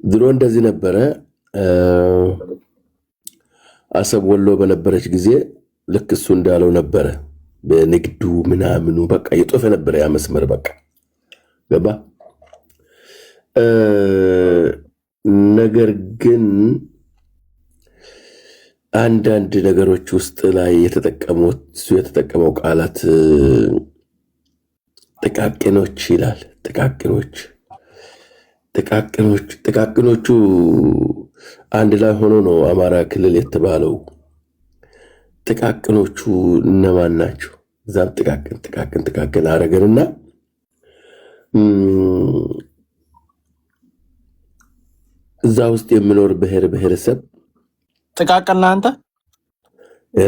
ድሮ እንደዚህ ነበረ። አሰብ ወሎ በነበረች ጊዜ ልክ እሱ እንዳለው ነበረ። በንግዱ ምናምኑ በቃ የጦፈ ነበረ ያ መስመር በቃ ገባ። ነገር ግን አንዳንድ ነገሮች ውስጥ ላይ የተጠቀመው ቃላት ጥቃቅኖች ይላል። ጥቃቅኖቹ አንድ ላይ ሆኖ ነው አማራ ክልል የተባለው። ጥቃቅኖቹ እነማን ናቸው? እዛም ጥቃቅን አረገንና እዛ ውስጥ የሚኖር ብሔረሰብ ጥቃቅን አንተ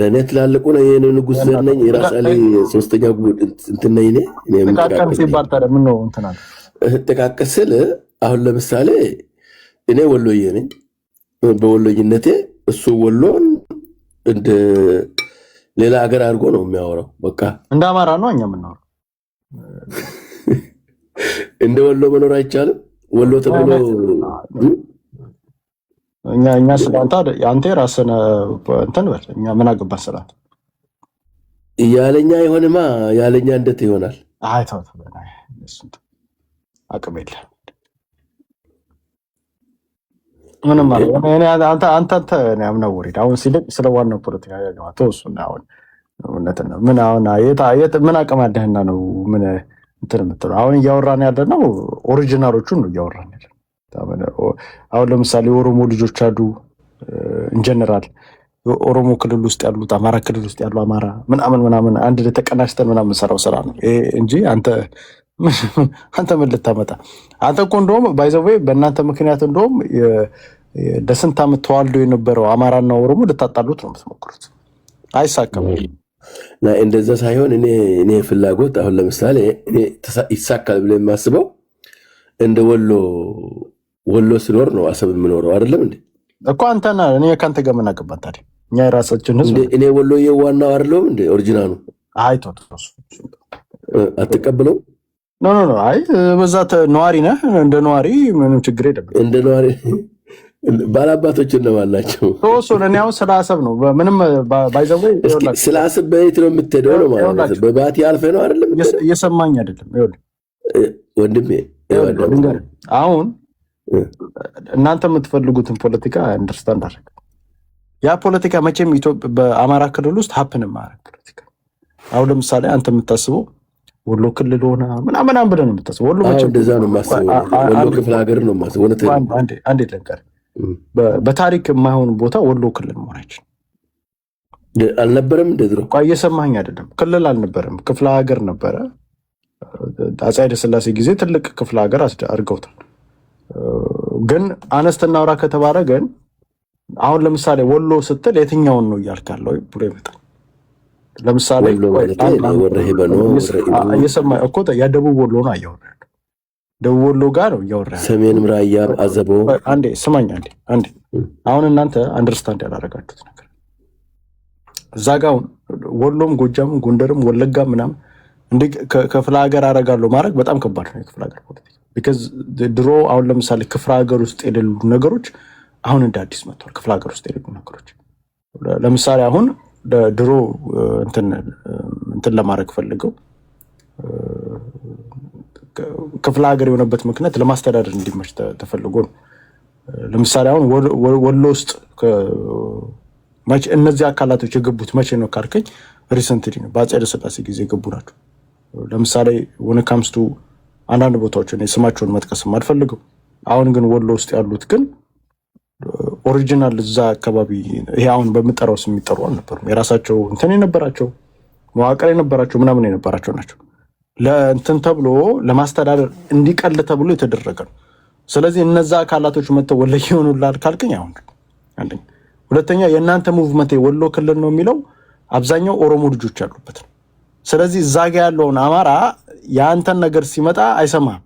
እኔ ትላልቁ ነው። የኔ ንጉስ ነኝ የራሳሌ ሶስተኛ እንትን ነኝ እኔ ጥቃቅን ሲባል ታዲያ ምን ነው እንትና ጥቃቅን ስል አሁን ለምሳሌ እኔ ወሎዬ ነኝ። በወሎይነቴ እሱ ወሎን እንደ ሌላ ሀገር አድርጎ ነው የሚያወራው። በቃ እንደ አማራ ነው እኛ የምናወራው። እንደ ወሎ መኖር አይቻልም። ወሎ ተብሎ እኛ ስላንተ አንተ ራስን እንትን በል እኛ ምን አገባን ስላት ያለኛ ይሆንማ ያለኛ እንዴት ይሆናል? አይ ተው አቅም የለም ምንም ማለት አንተ ነው ወሬ አሁን ሲልቅ ስለ ዋናው ፖለቲካ ያገባ ተወሱና አሁን ምን አሁን ምን አቅም አለህና ነው ምን እንትን የምትለው? አሁን እያወራን ያለ ነው ኦሪጂናሎቹን ነው እያወራን ያለ። አሁን ለምሳሌ ኦሮሞ ልጆች አሉ ኢንጀነራል ኦሮሞ ክልል ውስጥ ያሉት አማራ ክልል ውስጥ ያሉ አማራ ምናምን አንድ ላይ ተቀናጅተን ምናምን ሰራው ስራ ነው እንጂ አንተ ምን ልታመጣ? አንተ እኮ እንደውም ባይዘዌ በእናንተ ምክንያት እንደውም ለስንት ዓመት ተዋልዶ የነበረው አማራና ኦሮሞ ልታጣሉት ነው የምትሞክሩት። አይሳካም። እንደዛ ሳይሆን እኔ ፍላጎት አሁን ለምሳሌ እኔ ይሳካል ብለ የማስበው እንደ ወሎ ስኖር ነው አሰብ የምኖረው አይደለም እንዴ እኮ አንተና እኔ ካንተ ጋር ምን አገባን ታዲያ? እኛ የራሳችን ህዝብ እኔ ወሎዬ ዋናው አይደለም እንዴ ኦሪጂናሉ? አይቶት አትቀበለው? ኖ አይ በዛት ነዋሪ ነህ። እንደ ነዋሪ ምንም ችግር የለም። እንደ ነዋሪ ባላባቶች እነማን ናቸው? እኔ አሁን ስለ አሰብ ነው ምንም ባይዘው ስለ አሰብ በየት ነው የምትሄደው ነው ማለት በባቲ አልፈህ ነው አይደለም? እየሰማኝ አይደለም? ወንድሜ አሁን እናንተ የምትፈልጉትን ፖለቲካ አንደርስታንድ አድርግ። ያ ፖለቲካ መቼም በአማራ ክልል ውስጥ ሀፕን ማድረግ ፖለቲካ አሁን ለምሳሌ አንተ የምታስበው ወሎ ክልል ሆነ ምናምን ብለህ ነው የምታስበው። ወሎ መቼም እንደዛ ነው የማስበው። ወሎ ክፍለ ሀገር ነው የማስበው። አንዴ ልንገርህ፣ በታሪክ የማይሆን ቦታ ወሎ ክልል መሆናችን አልነበረም። እንደ ድሮ እየሰማኸኝ አይደለም? ክልል አልነበረም፣ ክፍለ ሀገር ነበረ። አፄ ኃይለ ሥላሴ ጊዜ ትልቅ ክፍለ ሀገር አድርገውታል። ግን አነስት እናውራ ከተባለ ግን አሁን ለምሳሌ ወሎ ስትል የትኛውን ነው እያልክ ያለው ብሎ ይመጣል። ለምሳሌ እየሰማኸኝ እኮ የደቡብ ወሎ ነው እያወራ ያለው። ደቡብ ወሎ ጋር ነው እያወራ ያለው። ሰሜንም ራያ አዘቦ። አንዴ ስማኝ አንዴ። አሁን እናንተ አንደርስታንድ ያላረጋችሁት ነገር እዛ ጋር ወሎም ጎጃምም ጎንደርም ወለጋ ምናምን እንደ ክፍለ ሀገር አደርጋለሁ ማድረግ በጣም ከባድ ነው። የክፍለ ሀገር ፖለቲካ ቢካዝ ድሮ አሁን ለምሳሌ ክፍለ ሀገር ውስጥ የሌሉ ነገሮች አሁን እንደ አዲስ መጥተዋል። ክፍለ ሀገር ውስጥ የሌሉ ነገሮች ለምሳሌ አሁን ድሮ እንትን ለማድረግ ፈልገው ክፍለ ሀገር የሆነበት ምክንያት ለማስተዳደር እንዲመች ተፈልጎ ነው። ለምሳሌ አሁን ወሎ ውስጥ እነዚህ አካላቶች የገቡት መቼ ነው ካልከኝ ሪሰንትሊ ነው፣ በአፄ ኃይለ ሥላሴ ጊዜ የገቡ ናቸው። ለምሳሌ ወነካምስቱ አንዳንድ ቦታዎች ስማቸውን መጥቀስም አልፈልግም። አሁን ግን ወሎ ውስጥ ያሉት ግን ኦሪጂናል እዛ አካባቢ ይሄ አሁን በምጠራው ስም የሚጠሩ አልነበሩም። የራሳቸው እንትን የነበራቸው መዋቅር የነበራቸው ምናምን የነበራቸው ናቸው። ለእንትን ተብሎ ለማስተዳደር እንዲቀል ተብሎ የተደረገ ነው። ስለዚህ እነዛ አካላቶች መጥተው ወለየ ይሆኑላል ካልከኝ አሁን አንደኛ፣ ሁለተኛ የእናንተ ሙቭመንት ወሎ ክልል ነው የሚለው አብዛኛው ኦሮሞ ልጆች ያሉበት ነው። ስለዚህ እዛ ጋ ያለውን አማራ የአንተን ነገር ሲመጣ አይሰማም።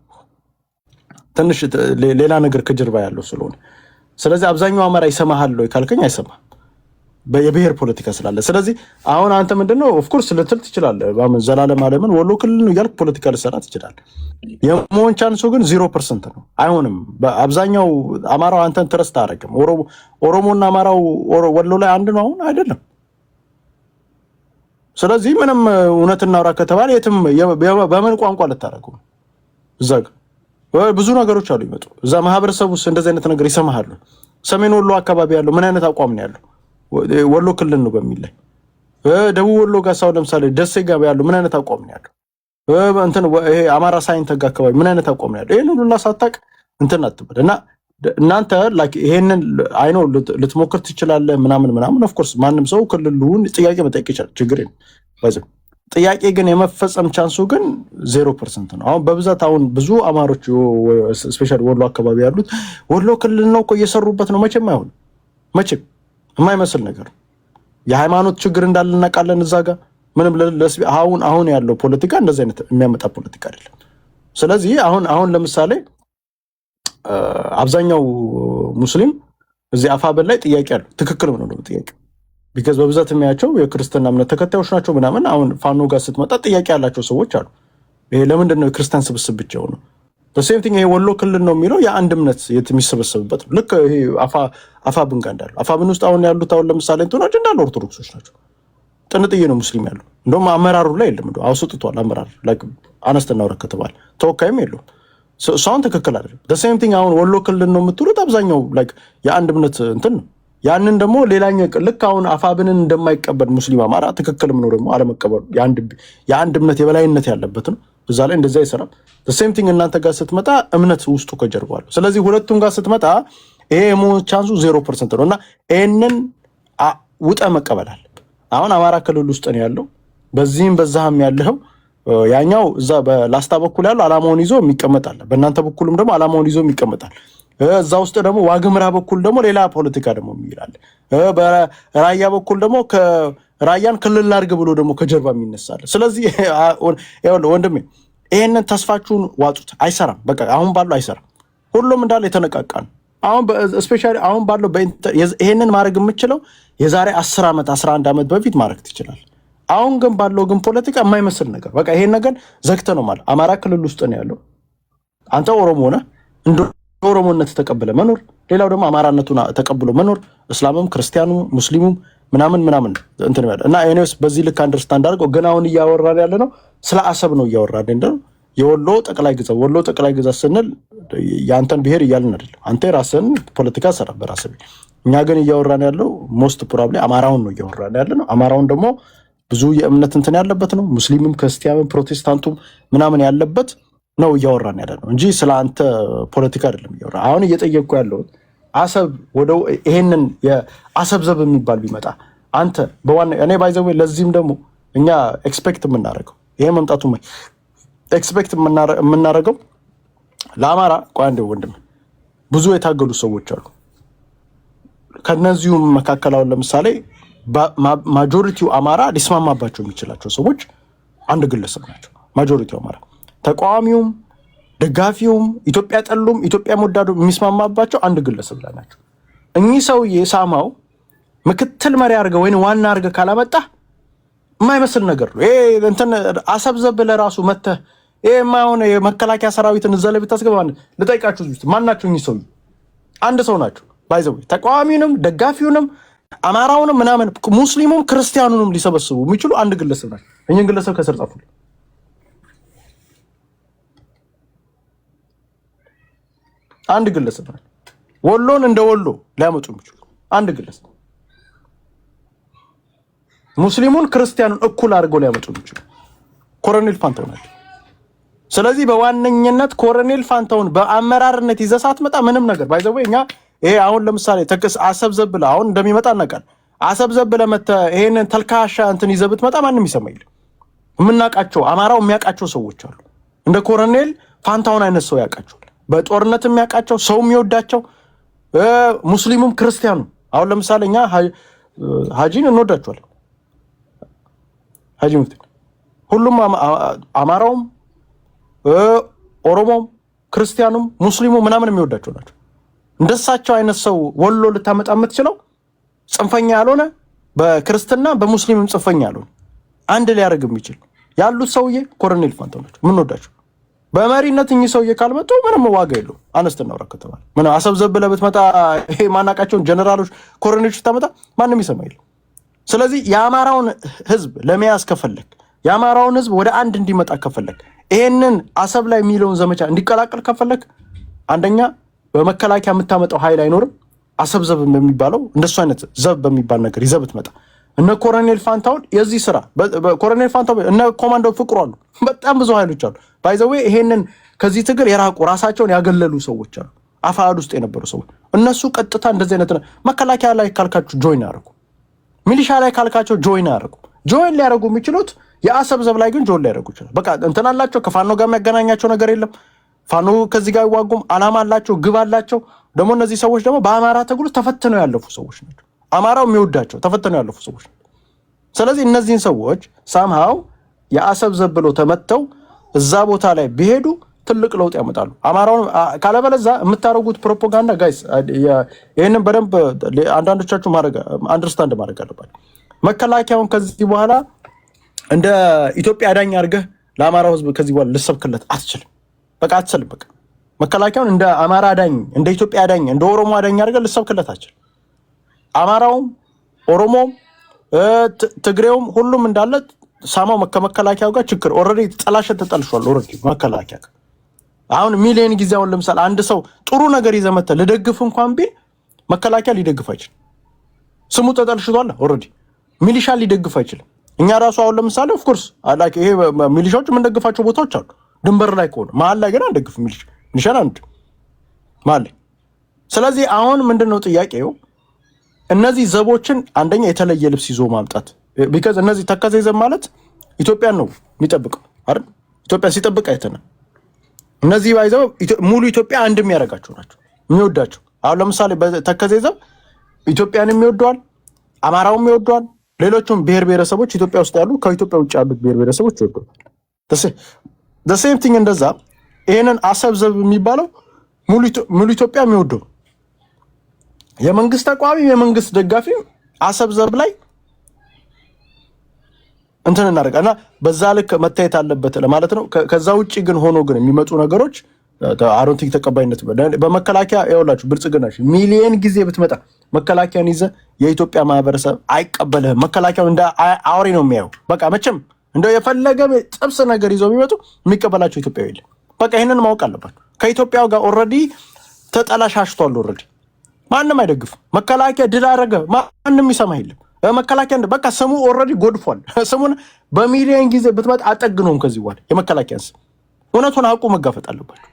ትንሽ ሌላ ነገር ከጀርባ ያለው ስለሆነ ስለዚህ አብዛኛው አማራ ይሰማሃል ወይ ካልከኝ አይሰማም። የብሔር ፖለቲካ ስላለ። ስለዚህ አሁን አንተ ምንድነው ኦፍ ኮርስ ልትል ትችላለህ፣ ዘላለም ዓለምን ወሎ ክልል ነው እያልክ ፖለቲካ ልሰራ ትችላለህ። የመሆን ቻንሱ ግን 0% ነው። አይሆንም። በአብዛኛው አማራው አንተን ትረስት አያደርግም። ኦሮሞና አማራው ወሎ ላይ አንድ ነው አሁን አይደለም። ስለዚህ ምንም እውነት እናውራ ከተባለ የትም በምን ቋንቋ ልታደርገው እዛ ብዙ ነገሮች አሉ ይመጡ እዛ ማህበረሰብ ውስጥ እንደዚህ አይነት ነገር ይሰማሃሉ። ሰሜን ወሎ አካባቢ ያለው ምን አይነት አቋም ነው ያለው? ወሎ ክልል ነው በሚል ላይ ደቡብ ወሎ ጋር ሳው ለምሳሌ ደሴ ጋር ያለው ምን አይነት አቋም ነው ያለው? እንትን ይሄ አማራ ሳይንት ጋር አካባቢ ምን አይነት አቋም ነው ያለው? ይሄን ሁሉ ሳታቅ እንትን አትበል እና እናንተ ላይክ ይሄንን አይኖ ልትሞክር ትችላለህ ምናምን ኦፍ ኮርስ ማንም ሰው ክልሉን ጥያቄ መጠየቅ ይችላል፣ ችግር የለም። ጥያቄ ግን የመፈጸም ቻንሱ ግን 0% ነው። አሁን በብዛት አሁን ብዙ አማሮች ስፔሻሊ ወሎ አካባቢ ያሉት ወሎ ክልል ነው እኮ እየሰሩበት ነው። መቼም አይሆን መቼም የማይመስል ነገር የሃይማኖት ችግር እንዳለ እናውቃለን እዛ ጋር ምንም አሁን ያለው ፖለቲካ እንደዚህ አይነት የሚያመጣ ፖለቲካ አይደለም። ስለዚህ አሁን ለምሳሌ አብዛኛው ሙስሊም እዚህ አፋበል ላይ ጥያቄ አለው። ትክክል ነው ጥያቄ ቢካዝ በብዛት የሚያቸው የክርስትና እምነት ተከታዮች ናቸው ምናምን። አሁን ፋኖ ጋር ስትመጣ ጥያቄ ያላቸው ሰዎች አሉ። ይሄ ለምንድን ነው የክርስቲያን ስብስብ ብቻ ነው? በሴም ቲንግ ይሄ ወሎ ክልል ነው የሚለው የአንድ እምነት የሚሰበሰብበት ነው። ልክ ይሄ አፋብን ጋር እንዳለው አፋብን ውስጥ አሁን ያሉት አሁን ለምሳሌ እንትኖች እንዳለ ኦርቶዶክሶች ናቸው። ጥንጥዬ ነው ሙስሊም ያለው። እንደውም አመራሩ ላይ የለም እንደው አውስጥቷል። አመራር ላይክ አነስተና ወረክ ከተባለ ተወካይም የለውም። እሷን ትክክል አይደለም። በሴም ቲንግ አሁን ወሎ ክልል ነው የምትሉት አብዛኛው ላይክ የአንድ እምነት እንትን ነው። ያንን ደግሞ ሌላኛው ልክ አሁን አፋብንን እንደማይቀበል ሙስሊም አማራ ትክክልም ነው ደግሞ አለመቀበሉ የአንድ እምነት የበላይነት ያለበት ነው። እዛ ላይ እንደዛ ይሰራል። ሴም ቲንግ እናንተ ጋር ስትመጣ እምነት ውስጡ ከጀርባው አለ። ስለዚህ ሁለቱም ጋር ስትመጣ ይሄ የመሆን ቻንሱ 0% ነው እና ይሄንን ውጠ መቀበል አለ። አሁን አማራ ክልል ውስጥ ነው ያለው፣ በዚህም በዛህም ያለው ያኛው እዛ በላስታ በኩል ያለው አላማውን ይዞ የሚቀመጣል፣ በእናንተ በኩልም ደግሞ አላማውን ይዞ የሚቀመጣል። እዛ ውስጥ ደግሞ ዋግምራ በኩል ደግሞ ሌላ ፖለቲካ ደግሞ የሚላል፣ በራያ በኩል ደግሞ ከራያን ክልል አድርግ ብሎ ደግሞ ከጀርባ የሚነሳል። ስለዚህ ወንድሜ ይሄንን ተስፋችሁን ዋጡት። አይሰራም። በቃ አሁን ባለው አይሰራም። ሁሉም እንዳለ የተነቃቃ ነው። አሁን ስፔሻሊ አሁን ባለው ይሄንን ማድረግ የምችለው የዛሬ 10 ዓመት 11 ዓመት በፊት ማድረግ ትችላል። አሁን ግን ባለው ግን ፖለቲካ የማይመስል ነገር በቃ ይሄን ነገር ዘግተ ነው ማለት አማራ ክልል ውስጥ ነው ያለው። አንተ ኦሮሞ ነህ እንደ ኦሮሞነት ተቀበለ መኖር፣ ሌላው ደግሞ አማራነቱን ተቀብሎ መኖር፣ እስላምም ክርስቲያኑም ሙስሊሙም ምናምን እንትን ያለ እና ኤኒዌይስ በዚህ ልክ አንደርስታንድ አድርገው። ግን አሁን እያወራን ያለ ነው ስለ አሰብ ነው እያወራን እንደው የወሎ ጠቅላይ ግዛት ስንል ያንተን ብሄር እያልን አይደለም። አንተ ራስን ፖለቲካ ሰራ በራስህ። እኛ ግን እያወራን ያለው ሞስት ፕሮባብሊ አማራውን ነው እያወራን ያለ ነው። አማራውን ደግሞ ብዙ የእምነት እንትን ያለበት ነው። ሙስሊምም ክርስቲያንም ፕሮቴስታንቱም ምናምን ያለበት ነው እያወራን ያለ ነው እንጂ ስለ አንተ ፖለቲካ አይደለም እያወራ። አሁን እየጠየቅኩ ያለው አሰብ ወደ ይሄንን የአሰብ ዘብ የሚባል ቢመጣ አንተ በዋና እኔ ባይዘው ለዚህም ደግሞ እኛ ኤክስፔክት የምናደርገው ይሄ መምጣቱ ኤክስፔክት የምናደርገው ለአማራ ቋንዴ ወንድም ብዙ የታገሉ ሰዎች አሉ። ከነዚሁም መካከል አሁን ለምሳሌ ማጆሪቲው አማራ ሊስማማባቸው የሚችላቸው ሰዎች አንድ ግለሰብ ናቸው። ማጆሪቲው አማራ ተቃዋሚውም ደጋፊውም ኢትዮጵያ ጠሉም ኢትዮጵያ ወዳዱ የሚስማማባቸው አንድ ግለሰብ ላይ ናቸው። እኚህ ሰውዬ ሳማው ምክትል መሪ አድርገህ ወይም ዋና አድርገህ ካላመጣ የማይመስል ነገር ነው። ይሄ እንትን አሰብ ዘብ ለራሱ መተህ ይሄ የማይሆን የመከላከያ ሰራዊትን እዛ ላይ ብታስገባ ልጠይቃችሁ ውስጥ ማናቸው? እኚህ ሰውዬ አንድ ሰው ናቸው። ባይዘው ተቃዋሚውንም ደጋፊውንም አማራውንም ምናምን ሙስሊሙም ክርስቲያኑንም ሊሰበስቡ የሚችሉ አንድ ግለሰብ ናቸው። እኚህን ግለሰብ ከስር ጻፉ። አንድ ግለሰብ ናቸው። ወሎን እንደ ወሎ ሊያመጡ የሚችሉ አንድ ግለሰብ፣ ሙስሊሙን ክርስቲያኑን እኩል አድርገው ሊያመጡ የሚችሉ ኮሎኔል ፋንታውን ናቸው። ስለዚህ በዋነኝነት ኮሎኔል ፋንታውን በአመራርነት ይዘህ ሳትመጣ ምንም ነገር ባይዘው እኛ ይሄ አሁን ለምሳሌ አሰብ ዘብ ብለህ አሁን እንደሚመጣ እናውቃለን። አሰብ ዘብ ብለህ መተህ ይሄንን ተልካሻ እንትን ይዘህ ብትመጣ ማንም ይሰማ የለም። የምናውቃቸው አማራው የሚያውቃቸው ሰዎች አሉ። እንደ ኮሎኔል ፋንታውን አይነት ሰው ያውቃቸዋል። በጦርነት የሚያውቃቸው ሰው የሚወዳቸው ሙስሊሙም ክርስቲያኑ አሁን ለምሳሌ እኛ ሀጂን እንወዳቸዋለን። ሀጂ ሙፍቲ ሁሉም አማራውም ኦሮሞም ክርስቲያኑም ሙስሊሙ ምናምን የሚወዳቸው ናቸው። እንደሳቸው አይነት ሰው ወሎ ልታመጣ የምትችለው ጽንፈኛ ያልሆነ በክርስትና በሙስሊምም ጽፈኛ አልሆን አንድ ሊያደርግ የሚችል ያሉት ሰውዬ ኮሎኔል ፋንታው ናቸው። ምን ወዳቸው በመሪነት እኚህ ሰውዬ ካልመጡ ምንም ዋጋ የለውም። አነስተኛ ወራ ከተባለ ምን አሰብ ዘብ ብለህ ብትመጣ ይሄ ማናቃቸውን ጀነራሎች ኮሎኔሎች ታመጣ ማንም ይሰማ የለም። ስለዚህ የአማራውን ህዝብ ለመያዝ ከፈለክ የአማራውን ህዝብ ወደ አንድ እንዲመጣ ከፈለክ ይሄንን አሰብ ላይ የሚለውን ዘመቻ እንዲቀላቀል ከፈለክ አንደኛ በመከላከያ የምታመጣው ኃይል አይኖርም። አሰብ ዘብ በሚባለው እንደሱ አይነት ዘብ በሚባል ነገር ይዘህ ብትመጣ እነ ኮሎኔል ፋንታውን የዚህ ስራ ኮሎኔል ፋንታው እነ ኮማንዶ ፍቅሩ አሉ። በጣም ብዙ ኃይሎች አሉ። ባይ ዘ ዌይ ይሄንን ከዚህ ትግል የራቁ ራሳቸውን ያገለሉ ሰዎች አሉ። አፋድ ውስጥ የነበሩ ሰዎች እነሱ ቀጥታ እንደዚህ አይነት መከላከያ ላይ ካልካችሁ ጆይን ያደርጉ፣ ሚሊሻ ላይ ካልካቸው ጆይን ያደርጉ። ጆይን ሊያደርጉ የሚችሉት የአሰብ ዘብ ላይ ግን ጆይን ሊያደርጉ ይችላል። በቃ እንትን አላቸው። ከፋኖ ጋር የሚያገናኛቸው ነገር የለም። ፋኖ ከዚህ ጋር ይዋጉም፣ አላማ አላቸው፣ ግብ አላቸው። ደግሞ እነዚህ ሰዎች ደግሞ በአማራ ትግሉ ተፈትነው ያለፉ ሰዎች ናቸው። አማራው የሚወዳቸው ተፈትነው ያለፉ ሰዎች ናቸው። ስለዚህ እነዚህን ሰዎች ሳምሃው የአሰብ ዘብ ብለው ተመተው እዛ ቦታ ላይ ቢሄዱ ትልቅ ለውጥ ያመጣሉ። አማራውን ካለበለዛ የምታረጉት ፕሮፓጋንዳ ጋይስ ይሄንን በደንብ አንዳንዶቻችሁ አንደርስታንድ ማድረግ አለባችሁ። መከላከያውን ከዚህ በኋላ እንደ ኢትዮጵያ አዳኝ አድርገህ ለአማራው ህዝብ ከዚህ በኋላ ልሰብክለት አትችልም። በቃ አትችልም። በቃ መከላከያውን እንደ አማራ አዳኝ፣ እንደ ኢትዮጵያ አዳኝ፣ እንደ ኦሮሞ አዳኝ አድርገህ ልሰብክለት አትችልም። አማራውም ኦሮሞም ትግሬውም ሁሉም እንዳለ ሳማው ከመከላከያው ጋር ችግር ኦልሬዲ ጠላሸት ተጠልሿል። ኦልሬዲ መከላከያ አሁን ሚሊዮን ጊዜ አሁን ለምሳሌ አንድ ሰው ጥሩ ነገር ይዘህ መተህ ልደግፍ እንኳን ቢል መከላከያ ሊደግፍ አይችልም። ስሙ ተጠልሽቷል። ኦልሬዲ ሚሊሻ ሊደግፍ አይችልም። እኛ ራሱ አሁን ለምሳሌ ኦፍ ኮርስ አላቂ ይሄ ሚሊሻዎች የምንደግፋቸው ቦታዎች አሉ። ድንበር ላይ ከሆነ መሀል ላይ ግን አንደግፍ ሚሊሻን አንድ መሀል ላይ። ስለዚህ አሁን ምንድነው ጥያቄው? እነዚህ ዘቦችን አንደኛ የተለየ ልብስ ይዞ ማምጣት ቢካዝ እነዚህ ተከዜ ዘብ ማለት ኢትዮጵያን ነው የሚጠብቀው አይደል? ኢትዮጵያ ሲጠብቅ አይተናል። እነዚህ ባይዘው ሙሉ ኢትዮጵያ አንድ የሚያደርጋቸው ናቸው የሚወዳቸው። አሁን ለምሳሌ ተከዜ ዘብ ኢትዮጵያን የሚወደዋል፣ አማራውም ይወደዋል፣ ሌሎቹም ብሔር ብሔረሰቦች ኢትዮጵያ ውስጥ ያሉ ከኢትዮጵያ ውጭ ያሉት ብሔር ብሔረሰቦች ይወደዋል። the same thing እንደዛ ይሄንን አሰብ ዘብ የሚባለው ሙሉ ኢትዮጵያ የሚወደው የመንግስት ተቋሚ የመንግስት ደጋፊ አሰብ ዘብ ላይ እንትን እናደርጋና በዛ ልክ መታየት አለበት ለማለት ነው። ከዛ ውጪ ግን ሆኖ ግን የሚመጡ ነገሮች አሮንቲክ ተቀባይነት በመከላከያ ያውላችሁ ብልጽግናሽ ሚሊየን ጊዜ ብትመጣ መከላከያን ይዘ የኢትዮጵያ ማህበረሰብ አይቀበልህም። መከላከያው እንደ አውሬ ነው የሚያየው። በቃ መቼም እንደው የፈለገ ጥብስ ነገር ይዘው የሚመጡ የሚቀበላቸው ኢትዮጵያዊ የለም። በቃ ይሄንን ማወቅ አለባችሁ። ከኢትዮጵያው ጋር ኦልሬዲ ተጠላሻሽቷል። ኦልሬዲ ማንም አይደግፍም። መከላከያ ድል አደረገ ማንም ይሰማ የለም። መከላከያ በቃ ስሙ ኦልሬዲ ጎድፏል። ስሙን በሚሊዮን ጊዜ ብትመጣ አጠግነውም ከዚህ በኋላ የመከላከያን ስም እውነቱን አውቁ መጋፈጥ አለባችሁ።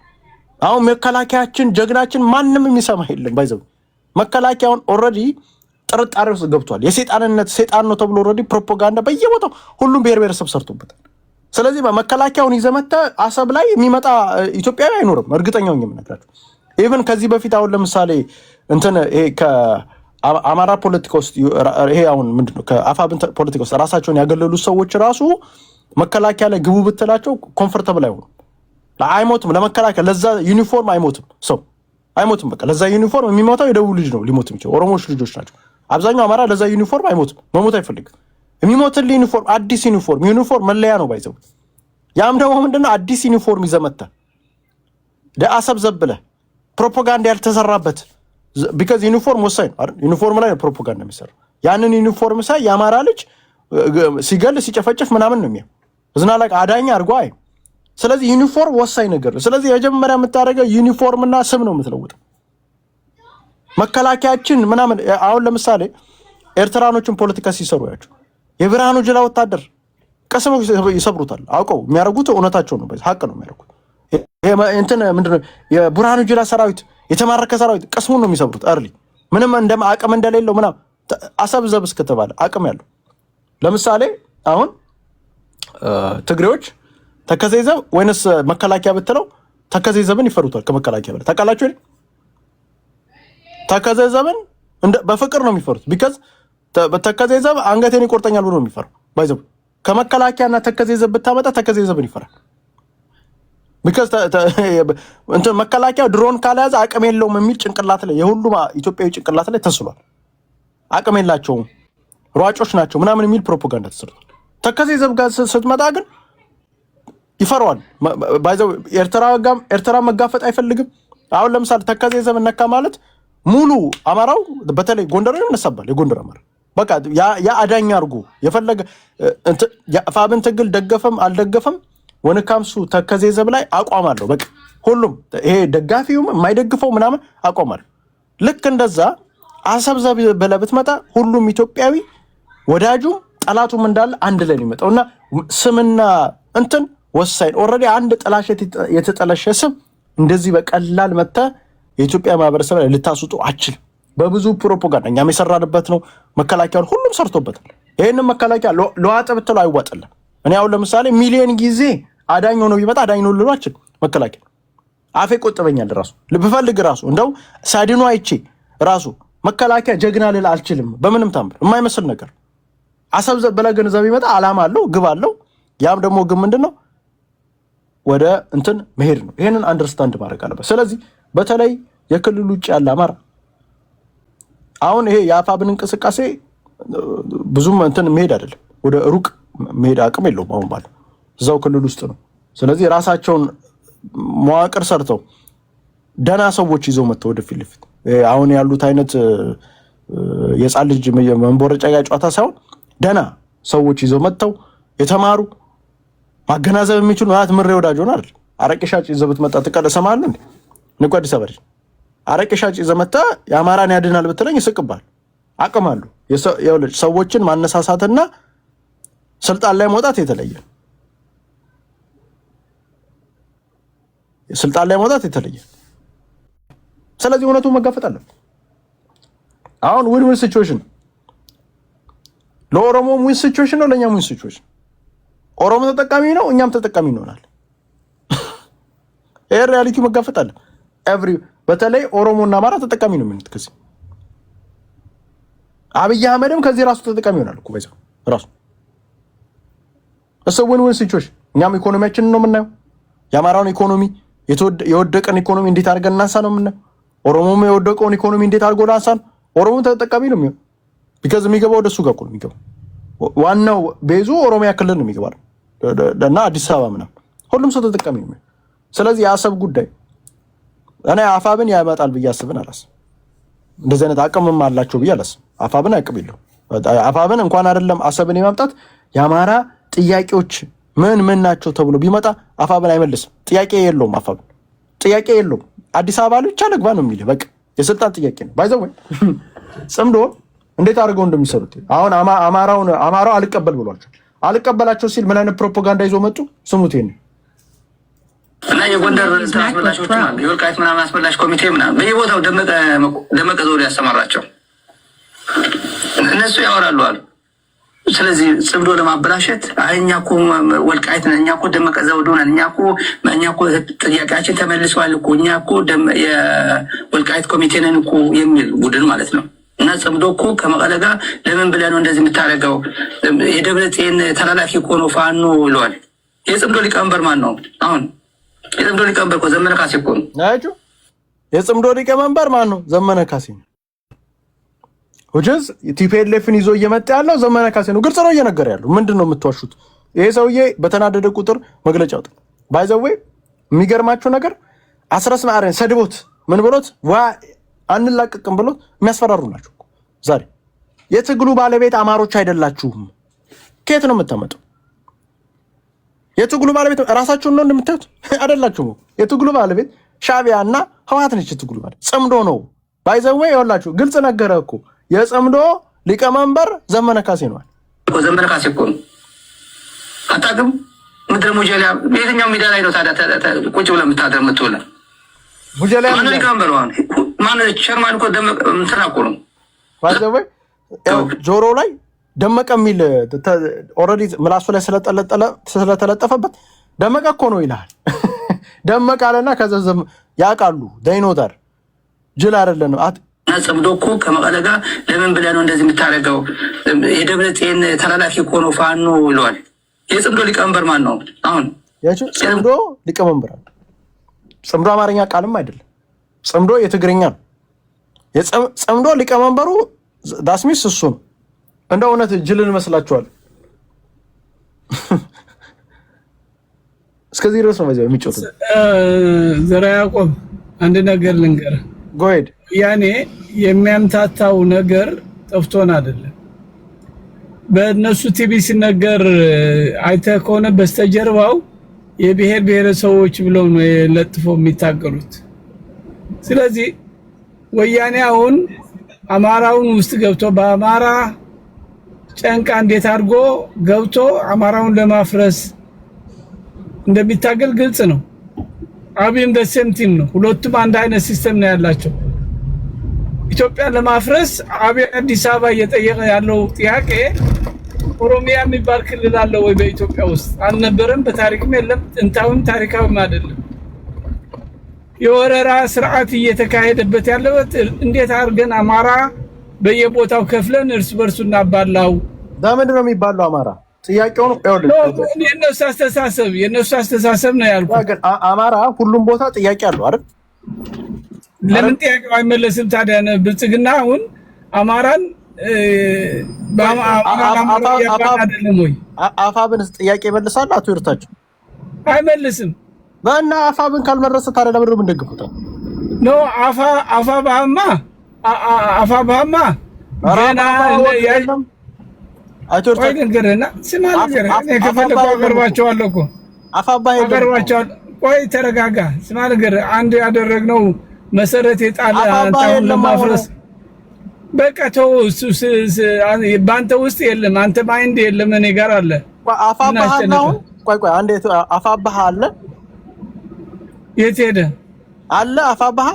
አሁን መከላከያችን ጀግናችን ማንም የሚሰማ የለም። ባይዘው መከላከያውን ኦልሬዲ ጥርጣሬ ውስጥ ገብቷል። የሰይጣንነት ሰይጣን ነው ተብሎ ኦልሬዲ ፕሮፓጋንዳ በየቦታው ሁሉም ብሔር ብሔረሰብ ሰርቶበታል። ስለዚህ በመከላከያውን ይዘመተ አሰብ ላይ የሚመጣ ኢትዮጵያዊ አይኖርም። እርግጠኛው ነኝ የምነግራችሁ። ኢቭን ከዚህ በፊት አሁን ለምሳሌ እንትን ይሄ ከአማራ ፖለቲካ ውስጥ ይሄ አሁን ምንድነው ከአፋብን ፖለቲካ ውስጥ ራሳቸውን ያገለሉ ሰዎች ራሱ መከላከያ ላይ ግቡ ብትላቸው ኮምፎርታብል አይሆኑም። አይሞትም። ለመከላከያ ለዛ ዩኒፎርም አይሞትም። ሰው አይሞትም። በቃ ለዛ ዩኒፎርም የሚሞተው የደቡብ ልጅ ነው ሊሞት የሚችለው። ኦሮሞዎች ልጆች ናቸው አብዛኛው። አማራ ለዛ ዩኒፎርም አይሞትም፣ መሞት አይፈልግም። የሚሞትልህ ዩኒፎርም አዲስ ዩኒፎርም መለያ ነው ባይዘው። ያም ደግሞ ምንድነው አዲስ ዩኒፎርም ይዘመታ ለአሰብ ዘብለ ፕሮፓጋንዳ ያልተሰራበት ቢካዝ ዩኒፎርም ወሳኝ ነው አይደል? ዩኒፎርም ላይ ነው ፕሮፓጋንዳ የሚሰራው። ያንን ዩኒፎርም ሳይ የአማራ ልጅ ሲገል ሲጨፈጨፍ ምናምን ነው የሚያው እዝና ላይ አዳኛ አድርጎ አይ። ስለዚህ ዩኒፎርም ወሳኝ ነገር ነው። ስለዚህ የመጀመሪያ የምታደርገው ዩኒፎርምና ስም ነው የምትለውጠው። መከላከያችን ምናምን አሁን ለምሳሌ ኤርትራኖችን ፖለቲካ ሲሰሩ ያቸው የብርሃኑ ጁላ ወታደር ቀስሞ ይሰብሩታል። አውቀው የሚያደርጉት እውነታቸው ነው፣ ሀቅ ነው የሚያደርጉት። እንትን ምንድነው የብርሃኑ ጁላ ሰራዊት የተማረከ ሰራዊት ቀስሙን ነው የሚሰብሩት። አርሊ ምንም እንደማ አቅም እንደሌለው ምናምን አሰብ ዘብ እስከተባለ አቅም ያለው ለምሳሌ አሁን ትግሬዎች ተከዜ ዘብ ወይንስ መከላከያ ብትለው ተከዜ ዘብን ይፈሩታል ከመከላከያ በላይ ታውቃላችሁ። ተከዜ ዘብን በፍቅር ነው የሚፈሩት። ቢካዝ ተከዜ ዘብ አንገቴን ይቆርጠኛል ብሎ ነው የሚፈራው። ባይዘው ከመከላከያና ተከዜ ዘብ ብታመጣ ተከዜ ዘብን ይፈራል። ቢካዝ እንትን መከላከያ ድሮን ካልያዘ አቅም የለውም የሚል ጭንቅላት ላይ የሁሉም ኢትዮጵያዊ ጭንቅላት ላይ ተስሏል። አቅም የላቸውም። ሯጮች ናቸው ምናምን የሚል ፕሮፓጋንዳ ተሰርቷል። ተከዜ ዘብ ጋር ስትመጣ ግን ይፈራዋል። ባይዘው ኤርትራ መጋፈጥ አይፈልግም። አሁን ለምሳሌ ተከዜ ዘብ ነካ ማለት ሙሉ አማራው በተለይ ጎንደር ይነሳባል። የጎንደር አማራ በቃ ያ አዳኛ አድርጎ የፈለገ የአፋብን ትግል ደገፈም አልደገፈም ወንካምሱ ተከዜ ዘብ ላይ አቋም አለው። በቃ ሁሉም ይሄ ደጋፊውም የማይደግፈው ምናምን አቋም አለው። ልክ እንደዛ አሰብ ዘብ ብለህ ብትመጣ ሁሉም ኢትዮጵያዊ ወዳጁም ጠላቱም እንዳለ አንድ ላይ ነው የሚመጣውና ስምና እንትን ወሳኝ ኦልሬዲ አንድ ጥላሸት የተጠለሸ ስም እንደዚህ በቀላል መጣ የኢትዮጵያ ማህበረሰብ ላይ ልታስጡ አችል። በብዙ ፕሮፓጋንዳ እኛም የሰራንበት ነው። መከላከያውን ሁሉም ሰርቶበታል። ይሄንን መከላከያ ለዋጠ ብትለው አይዋጥልም። እኔ አሁን ለምሳሌ ሚሊዮን ጊዜ አዳኝ ሆኖ ቢመጣ አዳኝ ነው ልሎ አችል። መከላከያ አፌ ቆጥበኛል ራሱ ልብፈልግ ራሱ እንደው ሳድኖ አይቼ ራሱ መከላከያ ጀግና ልል አልችልም በምንም ታምር የማይመስል ነገር። አሰብ ብለህ ግን ዘብ ይመጣ አላማ አለው ግብ አለው። ያም ደግሞ ግን ምንድነው ወደ እንትን መሄድ ነው። ይሄንን አንደርስታንድ ማድረግ አለበት። ስለዚህ በተለይ የክልሉ ውጭ ያለ አማራ አሁን ይሄ የአፋብን እንቅስቃሴ ብዙም እንትን መሄድ አይደለም ወደ ሩቅ መሄድ አቅም የለውም። አሁን ባለ እዛው ክልል ውስጥ ነው። ስለዚህ ራሳቸውን መዋቅር ሰርተው ደና ሰዎች ይዘው መጥተው ወደ ፊት ለፊት አሁን ያሉት አይነት የጻል ልጅ መንቦረጫያ ጨዋታ ሳይሆን ደና ሰዎች ይዘው መጥተው የተማሩ ማገናዘብ የሚችሉ ናት። ምሬ ወዳጆ ነው አይደል? አረቄ ሻጭ ይዘው ብትመጣ ትቀደሰማለህ እንዴ? ንቁ አዲስ አበባ አረቄ ሻጭ ይዘው መጣ የአማራን ያድናል ብትለኝ ይስቅባል። አቅም አሉ። ሰዎችን ማነሳሳትና ስልጣን ላይ መውጣት የተለየ ስልጣን ላይ መውጣት የተለየ። ስለዚህ እውነቱን መጋፈጥ አለበት። አሁን ዊን ሲቹዌሽን ለኦሮሞ ዊን ሲቹዌሽን ነው፣ ለእኛም ዊን ሲቹዌሽን። ኦሮሞ ተጠቃሚ ነው፣ እኛም ተጠቃሚ እንሆናለን። ይሄ ሪያሊቲ መጋፈጥ አለ። በተለይ ኦሮሞና አማራ ተጠቃሚ ነው የሚሆኑት ከዚህ። አብይ አህመድም ከዚህ ራሱ ተጠቃሚ ይሆናል እኮ በዛው ራሱ እሱ ዊን ሲቹዌሽን። እኛም ኢኮኖሚያችንን ነው የምናየው። የአማራውን ኢኮኖሚ የወደቀን ኢኮኖሚ እንዴት አድርገን እናንሳ ነው የምናየው። ኦሮሞም የወደቀውን ኢኮኖሚ እንዴት አድርጎ ላንሳ ነው። ኦሮሞ ተጠቃሚ ነው የሚሆነው። ቢካዝ የሚገባው ወደሱ ጋር እኮ ነው የሚገባው። ዋናው ቤዙ ኦሮሚያ ክልል ነው የሚገባው እና አዲስ አበባ ምናምን ሁሉም ሰው ተጠቃሚ ነው። ስለዚህ የአሰብ ጉዳይ እኔ አፋብን ያመጣል ብዬ አስብን አላስብም። እንደዚህ አይነት አቅምም አላቸው ብዬ አላስብም። አፋብን አቅም የለውም። አፋብን እንኳን አይደለም አሰብን የማምጣት የአማራ ጥያቄዎች ምን ናቸው ተብሎ ቢመጣ አፋብን አይመልስም። ጥያቄ የለውም። አፋብን ጥያቄ የለውም። አዲስ አበባ ብቻ ልግባ ነው የሚል በቃ የስልጣን ጥያቄ ነው። ባይዘው ጽምዶ እንዴት አድርገው እንደሚሰሩት አሁን አማራው አልቀበል ብሏቸው አልቀበላቸው ሲል ምን አይነት ፕሮፓጋንዳ ይዞ መጡ? ስሙት። ይሄን እና የጎንደር አስመላሾች ማለት የወልቃይት ምናምን አስመላሽ ኮሚቴ ምናምን በየቦታው ደመቀ ዘውዱ ያሰማራቸው እነሱ ያወራሉ አሉ። ስለዚህ ጽምዶ ለማበላሸት እኛ እኮ ወልቃይት ነን፣ እኛ እኮ ደመቀ ዘውዱ ነን፣ እኛ እኮ ጥያቄያችን ተመልሷል እኮ እኛ እኮ የወልቃይት ኮሚቴ ነን እኮ የሚል ቡድን ማለት ነው። እና ጽምዶ እኮ ከመቀለ ጋር ለምን ብለህ ነው እንደዚህ የምታደርገው? የደብረጽዮን ተላላፊ እኮ ነው ፋኖ ይለዋል። የጽምዶ ሊቀመንበር ማን ነው? አሁን የጽምዶ ሊቀመንበር እኮ ዘመነ ካሴ እኮ ነው። የጽምዶ ሊቀመንበር ማን ነው? ዘመነ ካሴ ነው። ወጀዝ ቲፒኤልኤፍን ይዞ እየመጣ ያለው ዘመነ ካሴ ነው። ግልጽ ነው እየነገረ ያለው። ምንድን ነው የምትዋሹት? ይሄ ሰውዬ በተናደደ ቁጥር መግለጫ ወጣ። ባይዘዌ የሚገርማችሁ ነገር አስረስ ማረን ሰድቦት ምን ብሎት አንላቀቅም ብሎት የሚያስፈራሩ ናቸው። ዛሬ የትግሉ ባለቤት አማሮች አይደላችሁም። ከየት ነው የምታመጡ? የትግሉ ባለቤት ራሳችሁን ነው እንደምታዩት አይደላችሁም። የትግሉ ባለቤት ሻዕቢያና ህወሓት ነች። የትግሉ ባለቤት ጽምዶ ነው። ባይዘዌ ይኸውላችሁ ግልጽ ነገረ እኮ የጽምዶ ሊቀመንበር ዘመነ ካሴ ነው። ዘመነ ካሴ እኮ ነው። አታውቅም? ምድረ ሙጀሊያ የትኛው ሚዲያ ላይ ነው ታዲያ ቁጭ ብለህ የምታደር የምትውለው? ሙጀሊያ ማነው ሊቀመንበሩ? ማነው ሸርማን እኮ ደመቀ እንትና እኮ ነው። ባይዘዌ ጆሮ ላይ ደመቀ የሚል ኦልሬዲ ምላሱ ላይ ስለተለጠፈበት ደመቀ እኮ ነው ይልሃል። ደመቀ አለና ከዛ ያውቃሉ ዳይኖታር ጅል አይደለም። ጽምዶ እኮ ከመቀለ ጋር ለምን ብለህ ነው እንደዚህ የምታደርገው? የደብረጽዮን ተላላፊ እኮ ነው ፋኖ ይለዋል። የጽምዶ ሊቀመንበር ማን ነው? አሁን ጽምዶ ሊቀመንበር ጽምዶ አማርኛ ቃልም አይደለም። ጽምዶ የትግርኛ ነው። ጽምዶ ሊቀመንበሩ ዳስሚስ እሱ ነው። እንደው እውነት ጅልን መስላችኋል? እስከዚህ ድረስ ነው ማለት የሚጮት። ዘራ ያዕቆብ አንድ ነገር ልንገር። ጎይድ ያኔ የሚያምታታው ነገር ጠፍቶን አይደለም። በእነሱ ቲቪ ሲነገር አይተህ ከሆነ በስተጀርባው የብሔር ብሔረሰቦች ብለው ነው ለጥፈው የሚታገሉት። ስለዚህ ወያኔ አሁን አማራውን ውስጥ ገብቶ በአማራ ጨንቃ እንዴት አድርጎ ገብቶ አማራውን ለማፍረስ እንደሚታገል ግልጽ ነው። አብይም ደሴም ቲም ነው። ሁለቱም አንድ አይነት ሲስተም ነው ያላቸው። ኢትዮጵያ ለማፍረስ አብይ አዲስ አበባ እየጠየቀ ያለው ጥያቄ ኦሮሚያ የሚባል ክልል አለ ወይ በኢትዮጵያ ውስጥ? አልነበረም፣ በታሪክም የለም፣ ጥንታዊም ታሪካዊም አይደለም። የወረራ ስርዓት እየተካሄደበት ያለው እንዴት አድርገን አማራ በየቦታው ከፍለን እርስ በርሱ እናባላው? ለምንድን ነው የሚባለው አማራ? ጥያቄው ነው የነሱ አስተሳሰብ ነው ያልኩት። አማራ ሁሉም ቦታ ጥያቄ አለው አይደል? ለምን ጥያቄው አይመለስም ታዲያ? ብልጽግና አሁን አማራን አፋብን ጥያቄ ይመልሳል? አቶ ይርታቸው አይመልስም። በእና አፋብን ካልመለሰ ታዲያ ለምን ነው የምንደግፉት? ኖ አፋብሃማ ገና አቶ ይርታቸው አቀርባቸዋለሁ እኮ አቀርባቸዋለሁ። ቆይ ተረጋጋ። ስማ ነገር አንድ ያደረግነው መሰረት የጣለ አንተውን ለማፍረስ በቃ ተው። ባንተ ውስጥ የለም፣ አንተ ማይንድ የለም፣ እኔ ጋር አለ። አፋባህ ነው። ቆይ አንዴ አፋባህ አለ። የት ሄደ አለ? አፋባህ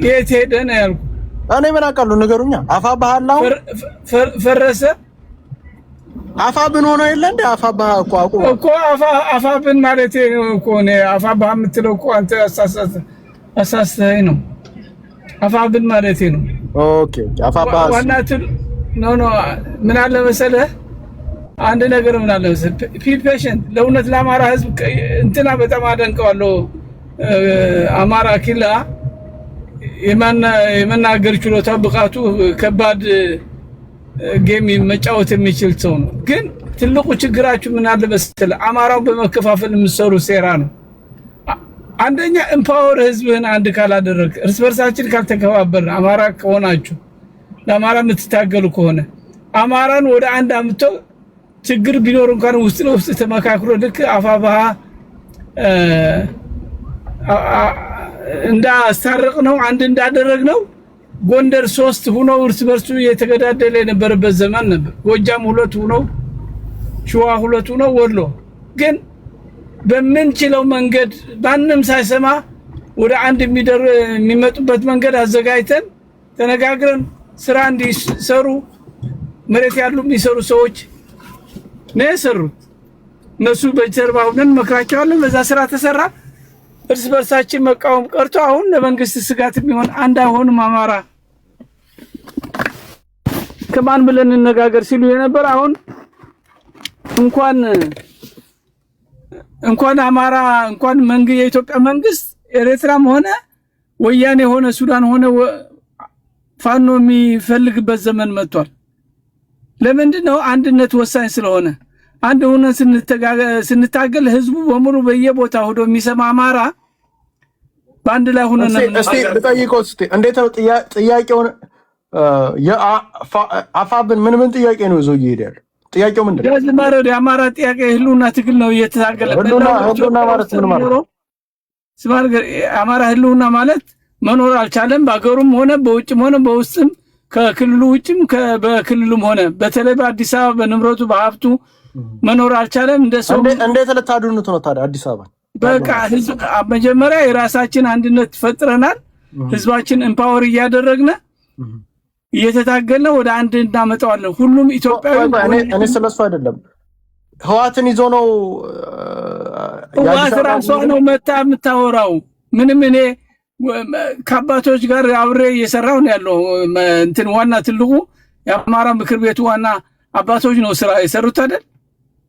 የት ሄደ ነው ያልኩት። እኔ ምን አውቃለሁ? ንገሩኛ። አፋባህ አለው ፈረሰ። አፋብን ሆኖ የለ እንደ አፋባህ እኮ አፋብን ማለት ነው እኮ ነው። አፋባህ የምትለው እኮ አንተ አሳስተኸኝ ነው። አፋብን ማለት ነው። ኦኬ አፋባህ ዋናትን ኖ ምን አለ መሰለህ፣ አንድ ነገር ምን አለ መሰለህ፣ ፔሽንት ለእውነት ለአማራ ህዝብ እንትና በጣም አደንቀዋለሁ። አማራ ኪላ የመናገር ችሎታው ብቃቱ ከባድ ጌም መጫወት የሚችል ሰው ነው። ግን ትልቁ ችግራችሁ ምን አለ መሰለህ፣ አማራው በመከፋፈል የምትሰሩ ሴራ ነው። አንደኛ ኤምፓወር ህዝብን አንድ ካላደረግ፣ እርስ በርሳችን ካልተከባበርን፣ አማራ ከሆናችሁ ለአማራ የምትታገሉ ከሆነ አማራን ወደ አንድ አምጥቶ ችግር ቢኖር እንኳን ውስጥ ለውስጥ ተመካክሮ ልክ አፋባህ እንዳስታረቅ ነው አንድ እንዳደረግ ነው። ጎንደር 3 ሆነው እርስ በርሱ የተገዳደለ የነበረበት ዘመን ነበር። ጎጃም 2 ሆነው፣ ሸዋ 2 ሆነው፣ ወሎ ግን በምንችለው መንገድ ማንም ሳይሰማ ወደ አንድ የሚመጡበት መንገድ አዘጋጅተን ተነጋግረን ስራ እንዲሰሩ መሬት ያሉ የሚሰሩ ሰዎች ነው የሰሩት። እነሱ በጀርባ ሆነን መክራቸዋለን። በዛ ስራ ተሰራ። እርስ በርሳችን መቃወም ቀርቶ አሁን ለመንግስት ስጋት የሚሆን አንድ አይሆንም። አማራ ከማን ብለን እንነጋገር ሲሉ የነበር አሁን እንኳን አማራ እንኳን የኢትዮጵያ መንግስት ኤርትራም ሆነ ወያኔ ሆነ ሱዳን ሆነ ፋኖ የሚፈልግበት ዘመን መጥቷል። ለምንድነው? አንድነት ወሳኝ ስለሆነ አንድ ሆነን ስንታገል ህዝቡ በሙሉ በየቦታው ሆዶ የሚሰማ አማራ ባንድ ላይ ሆነን እስቲ ልጠይቀው። እስቲ እንዴት ነው ጥያቄውን? አፋብን ምን ጥያቄ ነው ይዞ ይሄዳል? ጥያቄው ምንድነው? ያዝማረው የአማራ ጥያቄ ህልውና ትግል ነው እየተታገለ። ህልውና ማለት ምን ማለት ነው? ስማርገር አማራ ህልውና ማለት መኖር አልቻለም። በአገሩም ሆነ በውጭም ሆነ በውስጥም ከክልሉ ውጭም በክልሉም ሆነ በተለይ በአዲስ አበባ በንብረቱ በሀብቱ መኖር አልቻለም። እንደሰው እንዴት ልታድኑት ነው ታዲያ አዲስ አበባ? በቃ ህዝብ መጀመሪያ የራሳችን አንድነት ፈጥረናል። ህዝባችን ኤምፓወር እያደረግነ እየተታገልን ወደ አንድ እናመጣዋለን። ሁሉም ኢትዮጵያዊ እኔ ስለሱ አይደለም ህዋትን ይዞ ነው ህዋት ራሷ ነው መታ የምታወራው። ምንም እኔ ከአባቶች ጋር አብሬ እየሰራሁ ነው ያለው። እንትን ዋና ትልቁ የአማራ ምክር ቤቱ ዋና አባቶች ነው ስራ የሰሩት አይደል?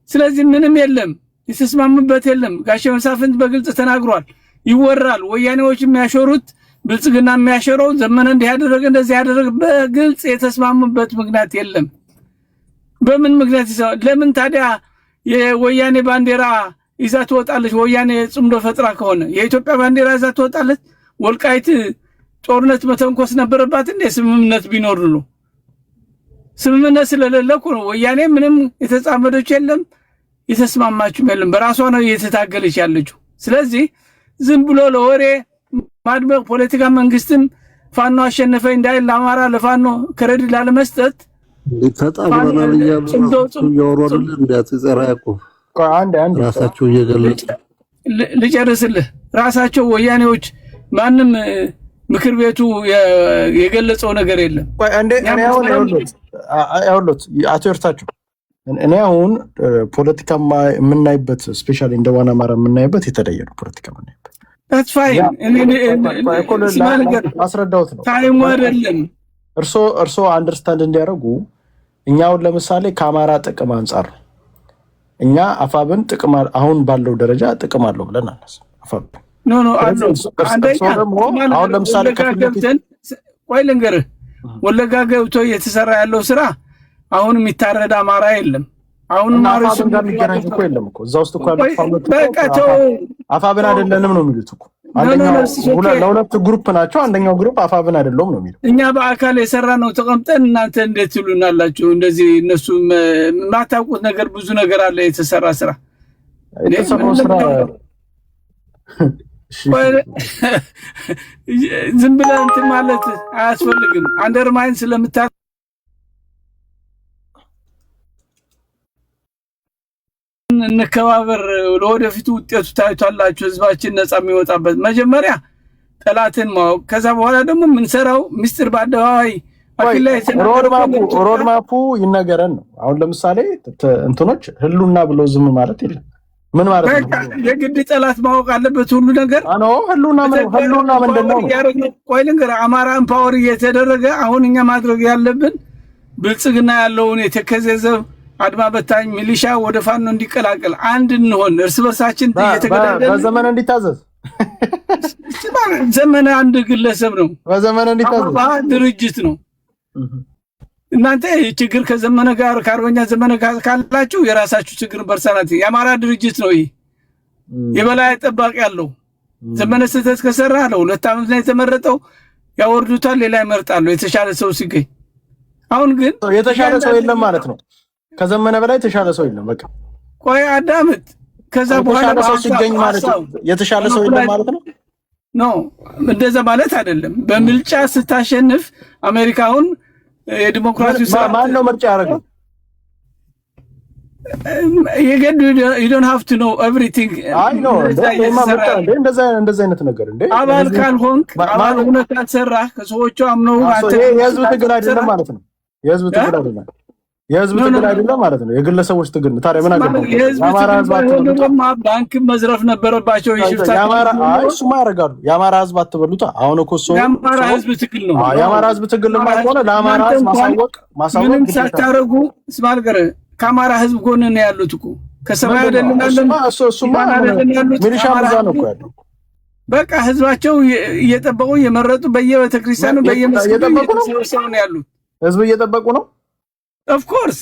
ስለዚህ ምንም የለም፣ የተስማሙበት የለም። ጋሼ መሳፍንት በግልጽ ተናግሯል። ይወራል። ወያኔዎች የሚያሾሩት ብልጽግና የሚያሸረው ዘመነ እንዲህ ያደረገ እንደዚህ ያደረገ በግልጽ የተስማሙበት ምክንያት የለም። በምን ምክንያት ለምን ታዲያ የወያኔ ባንዲራ ይዛ ትወጣለች? ወያኔ ጽምዶ ፈጥራ ከሆነ የኢትዮጵያ ባንዲራ ይዛ ትወጣለች? ወልቃይት ጦርነት መተንኮስ ነበረባት እንዴ? ስምምነት ቢኖር ነው። ስምምነት ስለሌለ እኮ ነው ወያኔ ምንም የተጻመደች የለም የተስማማችም የለም። በራሷ ነው እየተታገለች ያለችው። ስለዚህ ዝም ብሎ ለወሬ ማድመቅ ፖለቲካ መንግስትም ፋኖ አሸነፈ እንዳይል ለአማራ ለፋኖ ክሬዲት ላለመስጠት ተጣብረናል እያወሩልን እንዴት ይዘራ ያቆብ አንድ ራሳቸው እየገለጹ ልጨርስልህ። ራሳቸው ወያኔዎች ማንም ምክር ቤቱ የገለጸው ነገር የለም። እንዴ እኔ አሁን ያውሉት አቶ ይርታችሁ እኔ አሁን ፖለቲካ የምናይበት ስፔሻሊ እንደ ዋና አማራ የምናይበት የተለየ ነው። ፖለቲካ የምናይበት that's fine አስረዳውት ነው ታይሙ አይደለም። እርሶ አንደርስታንድ እንዲያደርጉ እኛውን ለምሳሌ ከአማራ ጥቅም አንጻር እኛ አፋብን ጥቅም አሁን ባለው ደረጃ ጥቅም አለው ብለን አናስብ። አፋብን ኖ አለው አንደኛ አሁን ለምሳሌ ከፍለትን ቆይ ልንገርህ፣ ወለጋ ገብቶ እየተሰራ ያለው ስራ አሁን የሚታረድ አማራ የለም። አሁን ማርሱ እንደሚገናኝ እኮ የለም እኮ እዛ ውስጥ እኮ ያለው ፋኖት አፋብን አይደለንም ነው የሚሉት እኮ። አንደኛው ለሁለት ግሩፕ ናቸው። አንደኛው ግሩፕ አፋብን አይደለም ነው የሚሉት። እኛ በአካል የሰራ ነው ተቀምጠን እናንተ እንዴት ትሉናላችሁ? እንደዚህ እነሱ ማታውቁት ነገር ብዙ ነገር አለ የተሰራ ስራ ዝም ብለህ እንትን ማለት አያስፈልግም። አንደርማይን ስለምታ እንከባበር። ለወደፊቱ ውጤቱ ታይቷላችሁ። ህዝባችን ነፃ የሚወጣበት መጀመሪያ ጠላትን ማወቅ፣ ከዛ በኋላ ደግሞ የምንሰራው ሚስጥር በአደባባይ ሮድማፑ ይነገረን ነው። አሁን ለምሳሌ እንትኖች ህሉና ብሎ ዝም ማለት የለም። ምን ማለት ነው? የግድ ጠላት ማወቅ አለበት ሁሉ ነገር። ህሉና ምንድነው? ቆይ ልንገርህ፣ አማራ ኤምፓወር እየተደረገ አሁን እኛ ማድረግ ያለብን ብልጽግና ያለውን የተከዘዘብ አድማ በታኝ ሚሊሻ ወደ ፋኖ እንዲቀላቀል አንድ እንሆን፣ እርስ በርሳችን እየተገዳደልን በዘመነ እንዲታዘዝ። ዘመነ አንድ ግለሰብ ነው፣ በዘመነ እንዲታዘዝ ድርጅት ነው። እናንተ ችግር ከዘመነ ጋር ከአርበኛ ዘመነ ጋር ካላችሁ የራሳችሁ ችግር በርሳናት። የአማራ ድርጅት ነው። ይሄ የበላይ ጠባቂ ያለው ዘመነ ስህተት ከሰራ ለ2 ዓመት ላይ የተመረጠው ያወርዱታል፣ ሌላ ይመርጣሉ የተሻለ ሰው ሲገኝ። አሁን ግን የተሻለ ሰው የለም ማለት ነው። ከዘመነ በላይ የተሻለ ሰው የለም። በቃ ቆይ አዳምጥ። ከዛ በኋላ ሰው ሲገኝ ማለት ነው የተሻለ ሰው የለም ማለት ነው። ኖ እንደዛ ማለት አይደለም። በምልጫ ስታሸንፍ አሜሪካውን የዲሞክራሲ ማን ነው ምርጫ ያደረገው? የገዱ you don't have to know everything። አይ ኖ እንደዛ አይነት ነገር እንዴ አባል ካልሆንክ አባል ሆነ ካልሰራህ ከሰዎቹ አምነው አንተ የህዝብ ትግል አይደለም ማለት ነው። የህዝብ ትግል አይደለም ማለት ነው። የግለሰቦች ትግል ነው። ታዲያ ምን አገባው? የአማራ ህዝብ አትበሉማ። ባንክ መዝረፍ ነበረባቸው የሽፍታ እሱማ ያደርጋሉ። የአማራ ህዝብ አትበሉታ። አሁን እኮ እሱ የአማራ ህዝብ ትግል ነው። የአማራ ህዝብ ትግል ማለት ሆነ ለአማራ ህዝብ ማሳወቅ ምንም ሳታረጉ ስማልገረ ከአማራ ህዝብ ጎን ነው ያሉት እኮ ከሰማይ አይደለም ያለን። እሱማ ሚሊሻ ብዛ ነው እኮ ያለው። በቃ ህዝባቸው እየጠበቁ እየመረጡ በየቤተክርስቲያኑ በየመስጊዱ እየተሰበሰቡ ነው ያሉት። ህዝብ እየጠበቁ ነው። ኦፍ ኮርስ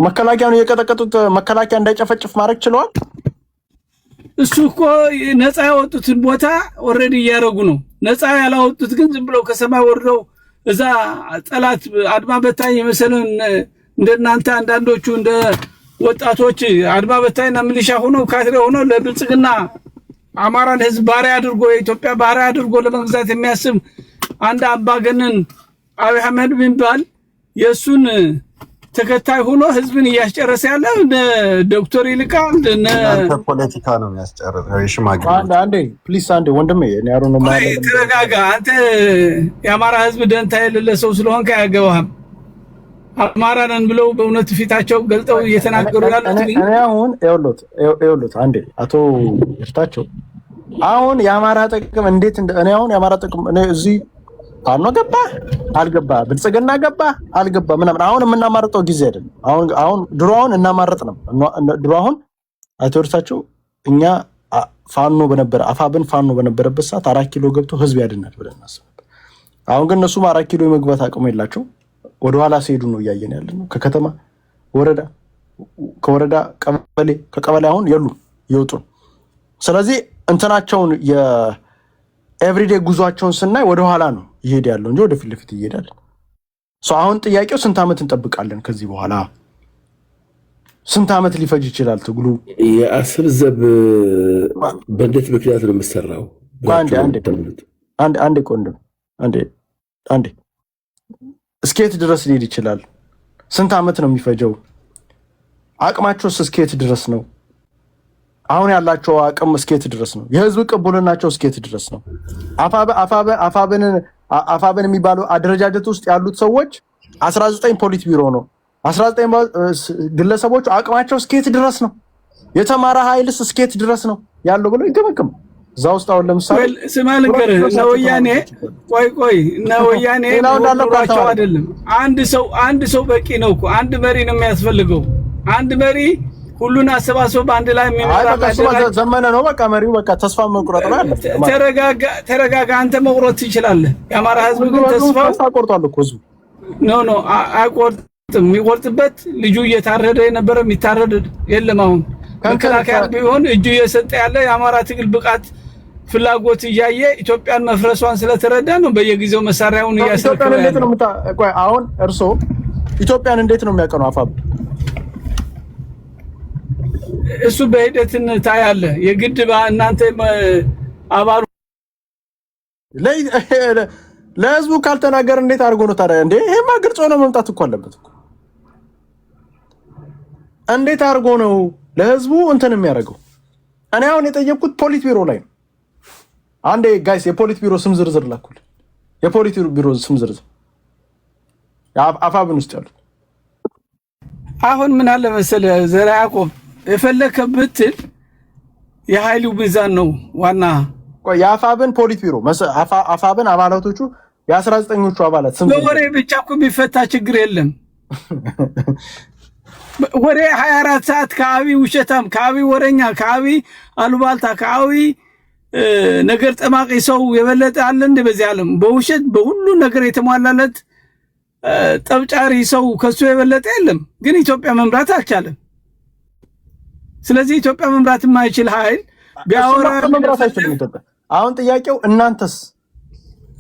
መከላከያውን እየቀጠቀጡት መከላከያ እንዳይጨፈጭፍ ማድረግ ችለዋል። እሱ እኮ ነፃ ያወጡትን ቦታ ኦልሬዲ እያደረጉ ነው። ነፃ ያላወጡት ግን ዝም ብለው ከሰማይ ወርደው እዛ ጠላት አድማ በታኝ የመሰለን እንደናንተ አንዳንዶቹ እንደ ወጣቶች አድማ በታኝና ሚሊሻ ሆነው ካድሬ ሆነው ለብልጽግና አማራን ህዝብ ባሪያ አድርጎ የኢትዮጵያ ባሪያ አድርጎ ለመግዛት የሚያስብ አንድ አምባገነን አብይ አህመድ የሚባል የሱን ተከታይ ሆኖ ህዝብን እያስጨረሰ ያለ እንደ ዶክተር ይልቃል እንደ ፖለቲካ ነው የሚያስጨርሰው። የሽማግሌ አንዴ ፕሊስ አንዴ ወንድሜ እኔ አሮን ነው ማለት ነው። ተረጋጋ አንተ። የአማራ ህዝብ ደንታ የሌለ ሰው ስለሆንክ አያገባህም። አማራ ነን ብለው በእውነት ፊታቸው ገልጠው እየተናገሩ ያሉት እኔ አሁን ይኸውልህ አንዴ አቶ ይርታቸው አሁን የአማራ ጥቅም እንዴት እኔ አሁን የአማራ ጥቅም እኔ እዚህ ፋኖ ገባ አልገባ ብልጽግና ገባ አልገባ ምናምን አሁን የምናማርጠው ጊዜ አይደለም። አሁን ድሮውን እናማርጥ ነው። ድሮ አሁን አቶ ይርታቸው እኛ ፋኖ በነበረ አፋብን ፋኖ በነበረበት ሰዓት 4 ኪሎ ገብቶ ህዝብ ያድናል ብለን እናስብ። አሁን ግን እነሱም 4 ኪሎ የመግባት አቅሙ የላቸው ወደኋላ ሲሄዱ ነው እያየን ያለ ነው። ከከተማ ወረዳ ከወረዳ ቀበሌ ከቀበሌ አሁን የሉም ይወጡ። ስለዚህ እንትናቸውን የኤቭሪዴ ጉዟቸውን ስናይ ወደኋላ ነው ይሄድ ያለው እንጂ ወደፊት ለፊት ይሄዳል። አሁን ጥያቄው ስንት ዓመት እንጠብቃለን? ከዚህ በኋላ ስንት ዓመት ሊፈጅ ይችላል ትግሉ? የአሰብ ዘብ በእንዴት ምክንያት ነው የምሰራው? አንዴ ቆንድም አንዴ እስኬት ድረስ ሊሄድ ይችላል? ስንት ዓመት ነው የሚፈጀው? አቅማቸውስ እስኬት ድረስ ነው? አሁን ያላቸው አቅም እስኬት ድረስ ነው? የህዝብ ቅቡልናቸው እስኬት ድረስ ነው? አፋብን የሚባለው አደረጃጀት ውስጥ ያሉት ሰዎች 19 ፖሊት ቢሮ ነው 19 ግለሰቦች አቅማቸው እስኬት ድረስ ነው? የተማረ ኃይልስ እስኬት ድረስ ነው ያለው ብሎ ይገመግም። እዛ ውስጥ አሁን ለምሳሌ ስማ ልንገርህ፣ እነ ወያኔ ቆይ እነ ወያኔ ኖሯቸው አይደለም። አንድ ሰው በቂ ነው እኮ። አንድ መሪ ነው የሚያስፈልገው። አንድ መሪ ሁሉን አሰባስቦ በአንድ ላይ የሚመራ ዘመነ ነው። በቃ መሪው በቃ ተስፋ መቁረጥ ነው ያለ። ተረጋጋ። አንተ መቁረጥ ትችላለህ። የአማራ ህዝብ ግን ተስፋ ቆርጧል እኮ ህዝቡ። ኖ አይቆርጥም። የሚቆርጥበት ልጁ እየታረደ የነበረ የሚታረድ የለም። አሁን መከላከያ ቢሆን እጁ እየሰጠ ያለ የአማራ ትግል ብቃት ፍላጎት እያየ ኢትዮጵያን መፍረሷን ስለተረዳ ነው በየጊዜው መሳሪያውን እያሰረከበ ያለው። ቆይ አሁን እርሶ ኢትዮጵያን እንዴት ነው የሚያቀነው? አፋብ እሱ በሂደትን ታያለ። የግድ እናንተ አባሉ ለህዝቡ ካልተናገር እንዴት አድርጎ ነው ታዲያ? እንዴ ይሄማ ግልጽ ሆኖ መምጣት እኮ አለበት እኮ። እንዴት አድርጎ ነው ለህዝቡ እንትን የሚያደርገው? እኔ አሁን የጠየቅኩት ፖሊት ቢሮ ላይ ነው። አንዴ ጋይስ የፖሊት ቢሮ ስም ዝርዝር ላኩል። የፖሊት ቢሮ ስም ዝርዝር አፋብን ውስጥ ያሉት። አሁን ምን አለ መሰለህ ዘራ ያዕቆብ የፈለከ ብትል የኃይሉ ሚዛን ነው ዋና። ቆይ የአፋብን ፖሊት ቢሮ አፋብን አባላቶቹ የ19ኞቹ አባላት ስም ወሬ ብቻ እኮ የሚፈታ ችግር የለም። ወሬ 24 ሰዓት ከአቢ ውሸታም፣ ከአቢ ወረኛ፣ ከአቢ አሉባልታ፣ ከአቢ ነገር ጠማቂ ሰው የበለጠ አለ እንደ በዚህ ዓለም? በውሸት በሁሉ ነገር የተሟላለት ጠብጫሪ ሰው ከሱ የበለጠ የለም። ግን ኢትዮጵያ መምራት አልቻለም። ስለዚህ ኢትዮጵያ መምራት የማይችል ኃይል ቢያወራ መምራት አይችልም ኢትዮጵያ። አሁን ጥያቄው እናንተስ?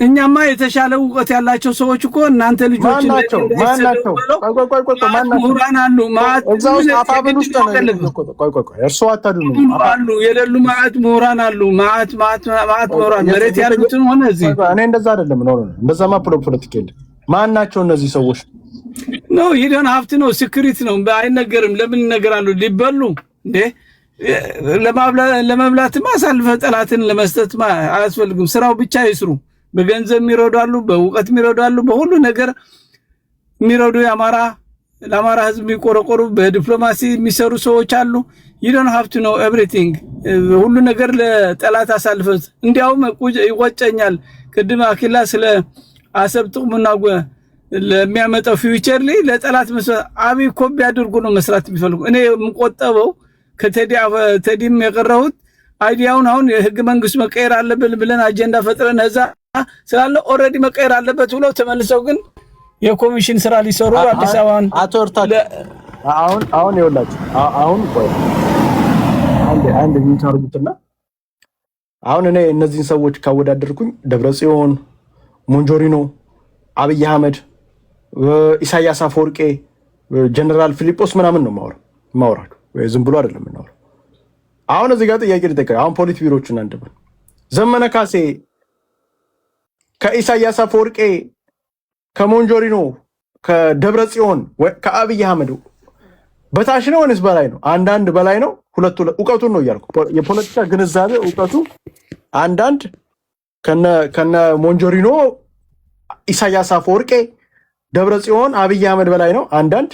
እኛማ የተሻለ እውቀት ያላቸው ሰዎች እኮ እናንተ ልጆች ናቸው። ማን ናቸው? ምሁራን አሉ። እዛው አፋብን ውስጥ ነው። እርሶ አታድኑ አሉ የሌሉ ማዕት ምሁራን አሉ። ማዕት ምሁራን መሬት ያሉትን ሆነ እዚህ እኔ እንደዛ አይደለም ነው። እንደዛማ ፖለቲካ የለም። ማን ናቸው እነዚህ ሰዎች? ነው ይደን ሀብት ነው፣ ስክሪት ነው፣ አይነገርም። ለምን ይነገራሉ? ሊበሉ እንዴ? ለመብላትማ አሳልፈህ ጠላትን ለመስጠት አያስፈልግም። ስራው ብቻ ይስሩ። በገንዘብ የሚረዳሉ፣ በእውቀት የሚረዳሉ፣ በሁሉ ነገር የሚረዱ ለአማራ ህዝብ የሚቆረቆሩ በዲፕሎማሲ የሚሰሩ ሰዎች አሉ። ይደን ሀብት ነው ኤቭሪቲንግ። ሁሉ ነገር ለጠላት አሳልፈህ እንዲያውም ይቆጨኛል። ቅድም አኪላ ስለ አሰብ ጥቅሙና ለሚያመጣው ፊውቸር ላይ ለጠላት አብይ እኮ ቢያደርጉ ነው መስራት የሚፈልጉ። እኔ የምቆጠበው ከቴዲም የቀረሁት አይዲያውን አሁን የህግ መንግስት መቀየር አለብን ብለን አጀንዳ ፈጥረን እዛ ስላለ ኦልሬዲ መቀየር አለበት ብለው ተመልሰው ግን የኮሚሽን ስራ ሊሰሩ አዲስ አበባን አቶርታ አሁን ይወላችሁ አሁን ቆይ አንድ የሚታርጉትና አሁን እኔ እነዚህን ሰዎች ካወዳደርኩኝ ደብረጽዮን፣ ሞንጆሪኖ፣ አብይ አህመድ፣ ኢሳያስ አፈወርቄ፣ ጀነራል ፊሊጶስ ምናምን ነው ማወራው ወይ ዝም ብሎ አይደለም ነው። አሁን እዚህ ጋር ጥያቄ ልጠይቅ። አሁን ፖሊት ቢሮዎችን አንደበት ዘመነ ካሴ ከኢሳያስ አፈወርቄ ከሞንጆሪኖ ከደብረጽዮን ከአብይ አህመድ በታች ነው ወይስ በላይ ነው? አንዳንድ በላይ ነው። ሁለቱ እውቀቱን ነው እያልኩ የፖለቲካ ግንዛቤ እውቀቱ አንዳንድ ከነ ሞንጆሪኖ ኢሳያስ አፈወርቄ ደብረጽዮን አብይ አህመድ በላይ ነው። አንዳንድ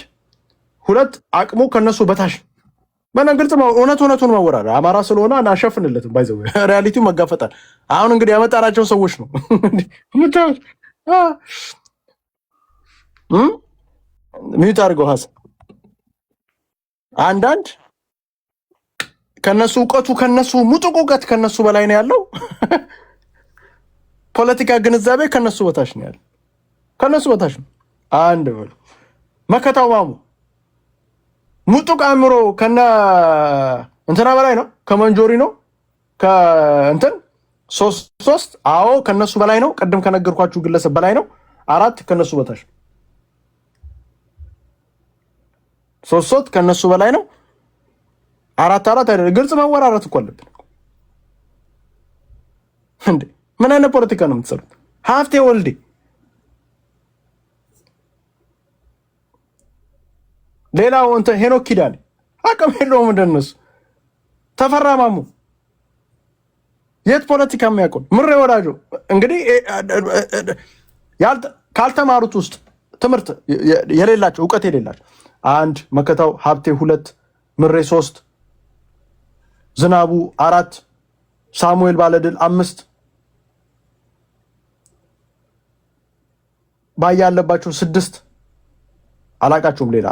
ሁለት አቅሙ ከነሱ በታች ግልጽ እውነቱን ማወራር አማራ ስለሆነ አናሸፍንለትም። ባይዘው ሪያሊቲው መጋፈጣል። አሁን እንግዲህ ያመጣናቸው ሰዎች ነው ሚዩት አድርገው ሀሳብ አንዳንድ ከነሱ እውቀቱ ከነሱ ሙጥቁ እውቀት ከነሱ በላይ ነው ያለው። ፖለቲካ ግንዛቤ ከነሱ በታች ነው ያለው። ከነሱ በታች ነው። አንድ በሉ መከታው ማሙ ሙጥቁ አእምሮ ከነ እንትና በላይ ነው። ከመንጆሪ ነው ከእንትን ሶስት አዎ ከነሱ በላይ ነው። ቀደም ከነገርኳችሁ ግለሰብ በላይ ነው። 4 ከነሱ በታች ነው። 3 ከነሱ በላይ ነው። 4 አይደለም። ግልጽ መወራረት እኮ አለብን እንዴ! ምን አይነት ፖለቲካ ነው የምትሰሩት? ሀብቴ ወልዴ ሌላው እንትን ሄኖክ ኪዳኔ አቅም የለውም እንደነሱ። ተፈራ ማሙ የት ፖለቲካ የሚያውቁን? ምሬ ወዳጆ እንግዲህ ካልተማሩት ውስጥ ትምህርት የሌላቸው እውቀት የሌላቸው 1 መከታው ሀብቴ 2 ምሬ 3 ዝናቡ 4 ሳሙኤል ባለድል 5 ባያ ያለባቸው 6 አላቃቸውም። ሌላ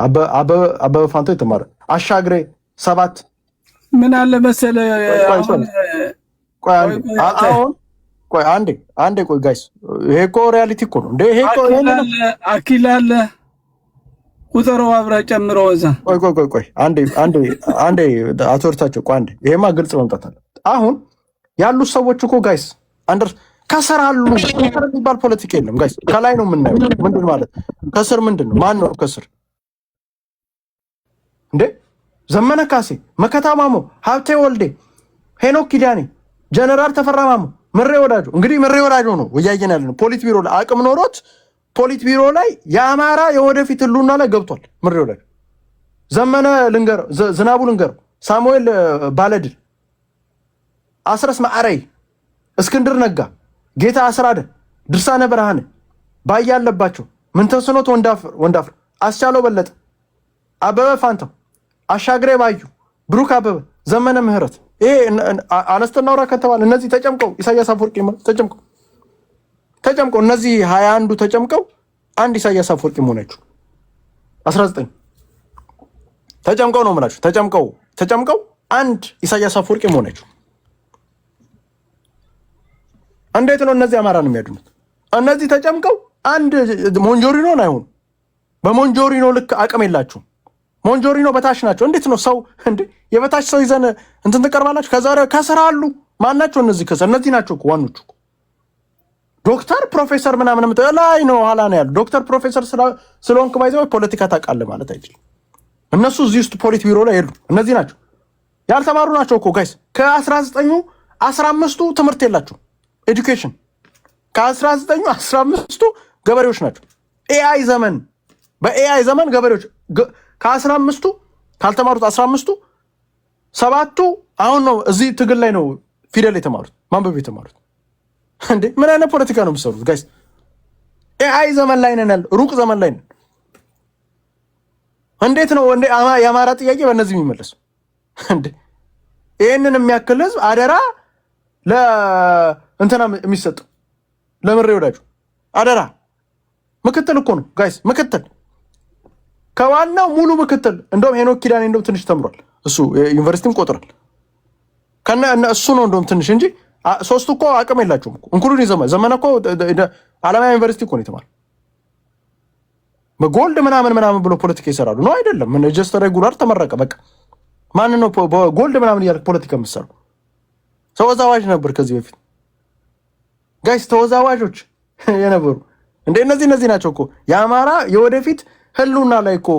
አበበ ፋንቶ የተማረ አሻግሬ 7 ምን አለ መሰለ ቆይ አንዴ ቆይ ጋይስ ይሄ እኮ ሪያሊቲ እኮ ነው እንዴ ይሄ እኮ አኪላለ ቁጥረው አብራ ጨምሮ ወዛ ቆይ አንዴ አቶርታቸው ቆይ አንዴ ይሄማ ግልጽ መምጣት አለ። አሁን ያሉት ሰዎች እኮ ጋይስ አንደር ከስር አሉ። ከስር የሚባል ፖለቲካ የለም ጋይስ። ከላይ ነው የምናየው። ምንድን ማለት ከስር ምንድን ነው? ማን ነው ከስር እንዴ? ዘመነ ካሴ፣ መከታ ማሞ፣ ሀብቴ ወልዴ፣ ሄኖክ ኪዳኔ፣ ጀነራል ተፈራ ማሞ፣ ምሬ ወዳጆ። እንግዲህ ምሬ ወዳጆ ነው ወያየን ያለ ነው። ፖሊት ቢሮ ላይ አቅም ኖሮት ፖሊት ቢሮ ላይ የአማራ የወደፊት ህልውና ላይ ገብቷል። ምሬ ወዳጆ፣ ዘመነ ልንገረው፣ ዝናቡ ልንገረው፣ ሳሙኤል ባለድል፣ አስረስ ማዕረይ፣ እስክንድር ነጋ፣ ጌታ አስራደ፣ ድርሳነ ብርሃነ፣ ባያ ያለባቸው፣ ምንተስኖት ወንዳፍር፣ አስቻለው በለጠ፣ አበበ ፋንታው፣ አሻግሬ ባዩ፣ ብሩክ አበበ፣ ዘመነ ምህረት። ይሄ አነስተናውራ ከተባለ እነዚህ ተጨምቀው ኢሳያስ አፈወርቂ ተጨምቀው እነዚህ 21ዱ ተጨምቀው አንድ ኢሳያስ አፈወርቂ መሆናችሁ 19 ተጨምቀው ነው የምላችሁ። ተጨምቀው አንድ ኢሳያስ አፈወርቂ መሆናችሁ። እንዴት ነው እነዚህ አማራን የሚያድኑት? እነዚህ ተጨምቀው አንድ ሞንጆሪኖ አይሆኑ። በሞንጆሪኖ ልክ አቅም የላችሁም። ሞንጆሪኖ በታች ናቸው። እንዴት ነው ሰው እንዴ የበታች ሰው ይዘን እንትን ትቀርባላችሁ? ከስራ አሉ። ማን ናቸው እነዚህ? እነዚህ ናቸው እኮ ዋኖቹ። ዶክተር ፕሮፌሰር ምናምን ላይ ነው ኋላ ነው ያሉ። ዶክተር ፕሮፌሰር ስለሆንክ ባይዘው ፖለቲካ ታውቃለህ ማለት አይደለም። እነሱ እዚህ ውስጥ ፖሊት ቢሮ ላይ የሉ። እነዚህ ናቸው ያልተማሩ ናቸው እኮ ጋይስ። ከ19ኙ 15ቱ ትምህርት የላቸው ኤዱኬሽን። ከ19ኙ 15ቱ ገበሬዎች ናቸው። ኤአይ ዘመን በኤአይ ዘመን ገበሬዎች ከ15ቱ ካልተማሩት 15ቱ 7ቱ አሁን ነው እዚህ ትግል ላይ ነው ፊደል የተማሩት ማንበብ የተማሩት። እንዴ ምን አይነት ፖለቲካ ነው የምትሰሩት ጋይስ? ኤአይ ዘመን ላይ ነን፣ ሩቅ ዘመን ላይ ነን። እንዴት ነው እንዴ የአማራ ጥያቄ በእነዚህ የሚመለሱ? እንዴ ይህንን የሚያክል ህዝብ አደራ ለእንትና የሚሰጠው ለምሬ ወዳጁ አደራ። ምክትል እኮ ነው ጋይስ፣ ምክትል ከዋናው ሙሉ ምክትል። እንደውም ሄኖክ ኪዳኔ እንደውም ትንሽ ተምሯል እሱ ዩኒቨርሲቲም ቆጥሯል። እሱ ነው እንደውም ትንሽ እንጂ 3 እኮ አቅም የላቸውም እኮ እንኩሉን ዘመነ እኮ አለማያ ዩኒቨርሲቲ እኮ ነው የተማረው። በጎልድ ምናምን ብሎ ፖለቲካ ይሰራሉ ነው አይደለም? ምን ጀስት ሬጉላር ተመረቀ በቃ። ማን ነው በጎልድ ምናምን እያልክ ፖለቲካ የምትሰራው? ተወዛዋዥ ነበር ከዚህ በፊት ጋይስ፣ ተወዛዋዦች የነበሩ እንደ እነዚህ ናቸው እኮ የአማራ የወደፊት ህልውና ላይ እኮ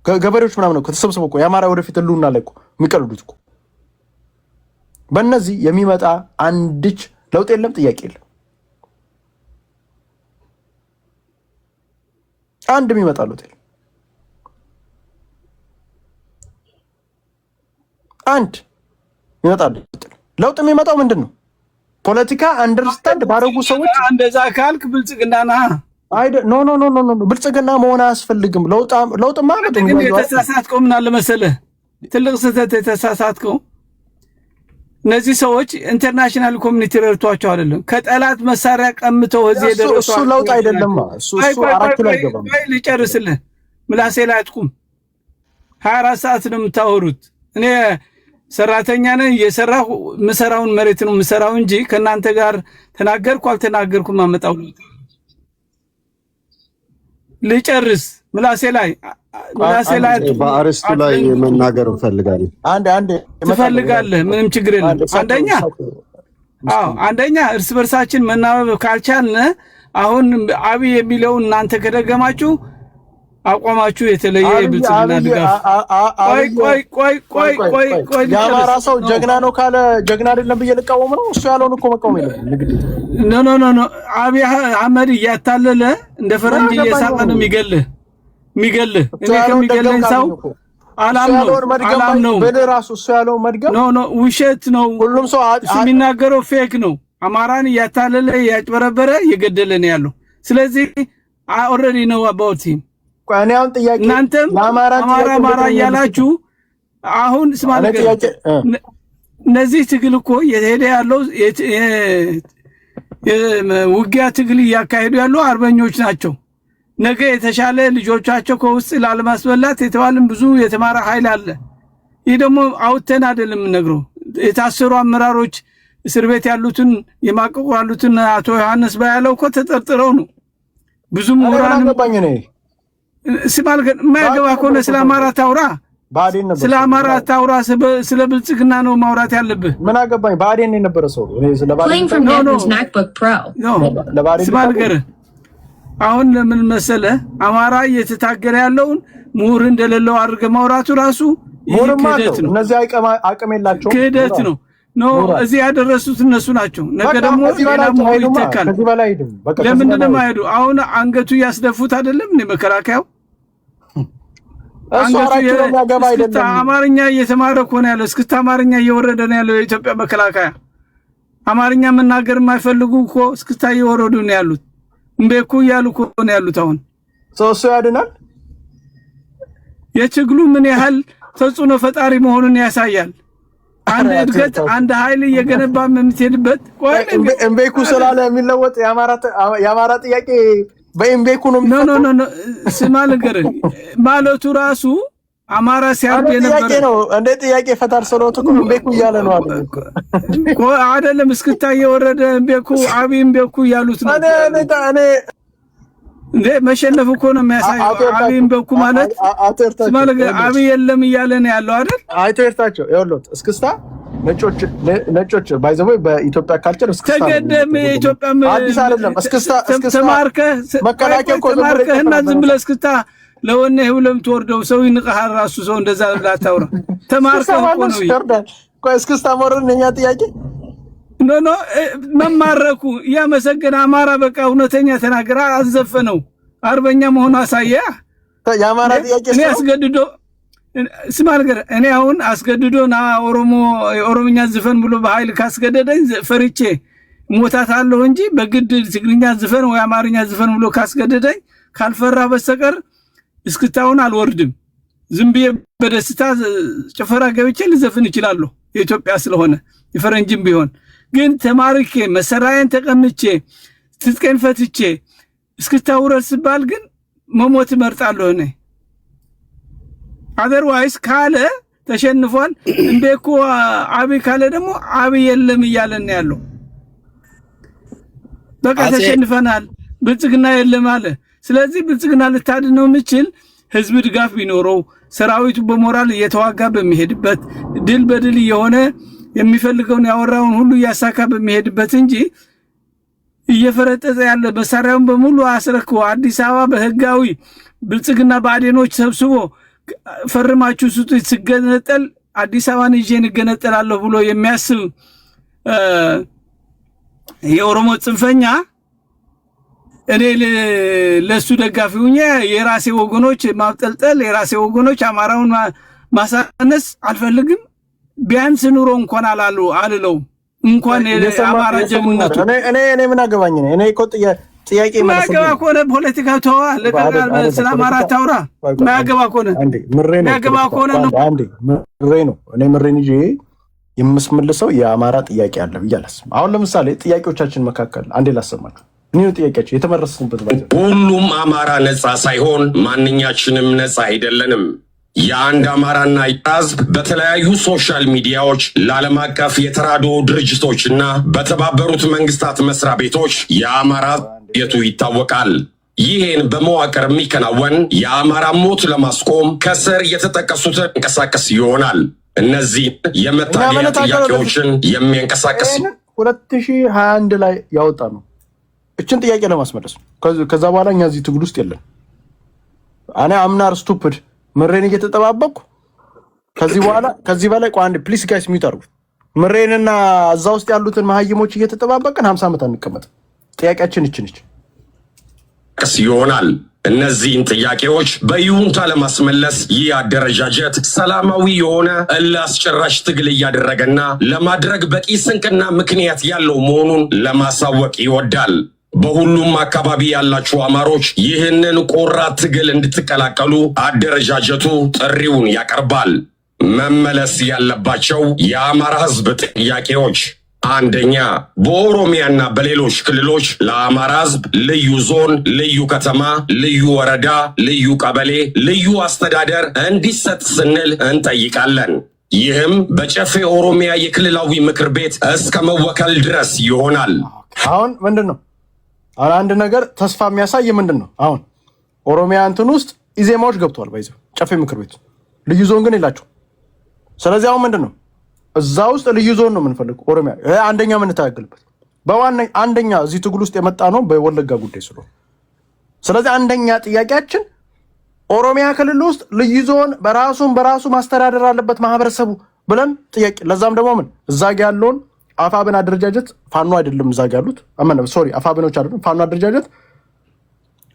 ገበሬዎች ምናምን እኮ ተሰብስበው እኮ የአማራ ወደፊት ህልውና ላይ እኮ የሚቀልዱት እኮ። በእነዚህ የሚመጣ አንድች ለውጥ የለም፣ ጥያቄ የለም። አንድ የሚመጣ ለውጥ የለም። አንድ ይመጣል ለውጥ። የሚመጣው ምንድን ነው? ፖለቲካ አንደርስታንድ ባደረጉ ሰዎች። እንደዛ ካልክ ብልጽግና ነህ አይደ ኖ ብልጽግና መሆን አያስፈልግም። ለውጥማ ግን የተሳሳትከው ምን አለ መሰለህ? ትልቅ ስህተት የተሳሳትከው እነዚህ ሰዎች ኢንተርናሽናል ኮሚኒቲ ረድቷቸው አይደለም፣ ከጠላት መሳሪያ ቀምተው እዚህ የደረሱ። እሱ ለውጥ አይደለም። እሱ 4 ላይ ገባም። ልጨርስልህ፣ ምላሴ ላይ አትቁም። 24 ሰዓት ነው የምታወሩት። እኔ ሰራተኛ ነኝ እየሰራሁ ምሰራውን መሬት ነው ምሰራው እንጂ ከናንተ ጋር ተናገርኩ አልተናገርኩም አመጣው ልጨርስ ምላሴ ላይ በአርስቱ ላይ መናገር እንፈልጋለን። አንድ ትፈልጋለህ? ምንም ችግር የለም። አንደኛ እርስ በርሳችን መናበብ ካልቻልን አሁን አብይ የሚለውን እናንተ ከደገማችሁ አቋማችሁ የተለየ ብልጽግና ድጋፍ ቆይ የአማራ ሰው ጀግና ነው ካለ ጀግና አይደለም ብዬ ልቃወም ነው? እሱ ያለውን እኮ መቃወም የለም። ኖ አብይ አህመድ እያታለለ እንደ ፈረንጅ እየሳቀ ነው የሚገልህ። እኔ ከሚገለኝ ሰው አላምነው በራሱ እሱ ያለውን መድገም ኖ ውሸት ነው። ሁሉም ሰው የሚናገረው ፌክ ነው። አማራን እያታለለ እያጭበረበረ እየገደለ ነው ያለው። ስለዚህ ኦልሬዲ ነው አባውት ሂም ቋንያውን ጥያቄ እናንተም አማራ እያላችሁ አሁን ስማ ነገር እነዚህ ትግል እኮ የሄደ ያለው ውጊያ ትግል እያካሄዱ ያለው አርበኞች ናቸው። ነገ የተሻለ ልጆቻቸው ከውስጥ ላለማስበላት የተባለም ብዙ የተማረ ኃይል አለ። ይህ ደግሞ አውተን አይደለም የምንነግረው። የታሰሩ አመራሮች እስር ቤት ያሉትን የማቀቁ ያሉትን አቶ ዮሐንስ ባያለው እኮ ተጠርጥረው ነው። ብዙ ምሁራን ስማልገን ማያገባ ከሆነ ስለ አማራ ታውራ ስለ አማራ ታውራ ስለ ብልጽግና ነው ማውራት ያለብህ። ምን አገባኝ? ባዴን የነበረ ሰው እኔ ስለ ባዴን ስማልገር አሁን ለምን መሰለ አማራ እየተታገረ ያለውን ምሁር እንደሌለው አድርገህ ማውራቱ ራሱ ክህደት ነው። እነዚህ አቅም የላቸውም፣ ክህደት ነው። እዚህ ያደረሱት እነሱ ናቸው። ነገ ደግሞ ሌላ ምሁር ይተካል። ለምንድን ነው የማይሄዱ? አሁን አንገቱ ያስደፉት አይደለም እንደ መከላከያው አንገቱ አማርኛ እየተማረ እኮ ነው ያለው። እስክታ አማርኛ እየወረደ ነው ያለው የኢትዮጵያ መከላከያ። አማርኛ መናገር የማይፈልጉ እኮ እስክታ እየወረዱ ነው ያሉት። እምቤኩ እያሉ እኮ ነው ያሉት። አሁን እሱ ያድናል። የትግሉ ምን ያህል ተጽዕኖ ፈጣሪ መሆኑን ያሳያል። አንድ እድገት አንድ ኃይል እየገነባ የምትሄድበት እምቤኩ ስላለ የሚለወጥ የአማራ ጥያቄ በእምቤኩ ነው። ኖ ስማ ነገር ማለቱ ራሱ አማራ ሲያርድ የነበረ ነው። እንደ ጥያቄ ፈታር ሰሎቱ እኮ እምቤኩ እያለ ነው አይደለም። እስክታ እየወረደ እምቤኩ አብይ እምቤኩ እያሉት ነው። እኔ እንደ መሸነፍ እኮ ነው የሚያሳየው። አብይ እምቤኩ ማለት ስማ ነገር አብይ የለም እያለ ነው ያለው አይደል? አይተርታቸው ይወሉት እስክስታ ነጮች ባይዘው በኢትዮጵያ ካልቸር እስክስታ ተገደም የኢትዮጵያ አዲስ አይደለም። እስክስታ ተማርከህ መከላከያ እኮ ተማርከህና ዝም ብለህ እስክስታ ለወነ ይሁለም ተወርደው ሰው ይንቀሃል። ራሱ ሰው እንደዛ ብላ ታውራ ተማርከህ እኮ ነው ቆይ እስክስታ ሞረን የኛ ጥያቄ ኖ መማረኩ ያመሰገነ አማራ በቃ እውነተኛ ተናገራ አዘፈነው አርበኛ መሆኑ አሳያ። የአማራ ጥያቄ እኔ አስገድዶ ስማ ነገር እኔ አሁን አስገድዶና ኦሮምኛ ዝፈን ብሎ በኃይል ካስገደደኝ ፈርቼ ሞታታለሁ እንጂ በግድ ትግርኛ ዝፈን ወይ አማርኛ ዝፈን ብሎ ካስገደደኝ ካልፈራ በስተቀር እስክታውን አልወርድም። ዝም ብዬ በደስታ ጭፈራ ገብቼ ልዘፍን እችላለሁ የኢትዮጵያ ስለሆነ የፈረንጅም ቢሆን። ግን ተማርኬ መሰራዬን ተቀምጬ ትጥቄን ፈትቼ እስክታውረድ ሲባል ግን መሞት እመርጣለሁ እኔ። አደርዋይስ ካለ ተሸንፏል። እንደኮ አብይ ካለ ደግሞ አብይ የለም እያለን ያለው በቃ ተሸንፈናል፣ ብልጽግና የለም አለ። ስለዚህ ብልጽግና ልታድነው የምችል ህዝብ ድጋፍ ቢኖረው ሰራዊቱ በሞራል እየተዋጋ በሚሄድበት ድል በድል የሆነ የሚፈልገውን ያወራውን ሁሉ ያሳካ በሚሄድበት እንጂ እየፈረጠዘ ያለ መሳሪያውን በሙሉ አስረክቦ አዲስ አበባ በህጋዊ ብልጽግና ባዴኖች ሰብስቦ ፈርማችሁ ስጡ ሲገነጠል አዲስ አበባን ይዤ እንገነጠላለሁ ብሎ የሚያስብ የኦሮሞ ጽንፈኛ እኔ ለሱ ደጋፊ ሆኜ የራሴ ወገኖች ማብጠልጠል የራሴ ወገኖች አማራውን ማሳነስ አልፈልግም። ቢያንስ ኑሮ እንኳን አልለው እንኳን የአማራ ጀግንነቱ እኔ ምን አገባኝ ነው። እኔ እኮ ጥያቄ ማለት ነው። ማገባ ኮነ ፖለቲካ ተዋ ለቀቃል ስለ አማራ ታውራ ማገባ ኮነ ማገባ ኮነ ምሬ ነው። እኔ ምሬን እንጂ የምስመልሰው የአማራ ጥያቄ አለ ብያለስ። አሁን ለምሳሌ ጥያቄዎቻችን መካከል አንዴ ላሰማችሁ። እኔው ጥያቄያችሁ የተመረሰበት ባይዘ ሁሉም አማራ ነፃ ሳይሆን ማንኛችንም ነፃ አይደለንም። የአንድ አማራና ህዝብ በተለያዩ ሶሻል ሚዲያዎች ለዓለም አቀፍ የተራድኦ ድርጅቶችና በተባበሩት መንግስታት መስሪያ ቤቶች የአማራ የቱ ይታወቃል። ይህን በመዋቅር የሚከናወን የአማራ ሞት ለማስቆም ከስር የተጠቀሱትን እንቀሳቀስ ይሆናል። እነዚህ የመታገያ ጥያቄዎችን የሚያንቀሳቀስ 2021 ላይ ያወጣ ነው። እችን ጥያቄ ለማስመለስ ከዛ በኋላ እኛ እዚህ ትግል ውስጥ የለን። እኔ አምናር ስቱፒድ ምሬን እየተጠባበቅኩ ከዚህ በላይ አንድ ፕሊስ ጋይስ ሚዩት አድርጉት። ምሬንና እዛ ውስጥ ያሉትን መሀይሞች እየተጠባበቅን 50 ዓመት አንቀመጥ። ጥያቄያችን እችንች ይሆናል። እነዚህን ጥያቄዎች በይሁንታ ለማስመለስ ይህ አደረጃጀት ሰላማዊ የሆነ እልህ አስጨራሽ ትግል እያደረገና ለማድረግ በቂ ስንቅና ምክንያት ያለው መሆኑን ለማሳወቅ ይወዳል። በሁሉም አካባቢ ያላችሁ አማሮች ይህንን ቆራጥ ትግል እንድትቀላቀሉ አደረጃጀቱ ጥሪውን ያቀርባል። መመለስ ያለባቸው የአማራ ህዝብ ጥያቄዎች፣ አንደኛ፣ በኦሮሚያና በሌሎች ክልሎች ለአማራ ህዝብ ልዩ ዞን፣ ልዩ ከተማ፣ ልዩ ወረዳ፣ ልዩ ቀበሌ፣ ልዩ አስተዳደር እንዲሰጥ ስንል እንጠይቃለን። ይህም በጨፌ ኦሮሚያ የክልላዊ ምክር ቤት እስከ መወከል ድረስ ይሆናል። አሁን ምንድን ነው አንድ ነገር ተስፋ የሚያሳይ ምንድን ነው? አሁን ኦሮሚያ እንትን ውስጥ ኢዜማዎች ገብተዋል። ባይዘው ጨፌ ምክር ቤት ልዩ ዞን ግን የላቸው። ስለዚህ አሁን ምንድን ነው እዛ ውስጥ ልዩ ዞን ነው የምንፈልግ። ኦሮሚያ አንደኛ የምንታገልበት አንደኛ እዚህ ትግል ውስጥ የመጣ ነው በወለጋ ጉዳይ ስለሆነ፣ ስለዚህ አንደኛ ጥያቄያችን ኦሮሚያ ክልል ውስጥ ልዩ ዞን በራሱ ማስተዳደር አለበት ማህበረሰቡ ብለን ጥያቄ። ለዛም ደግሞ ምን እዛ ያለውን አፋብን አደረጃጀት ፋኖ አይደለም እዛ ያሉት አፋብኖች አይደሉም ፋኖ አደረጃጀት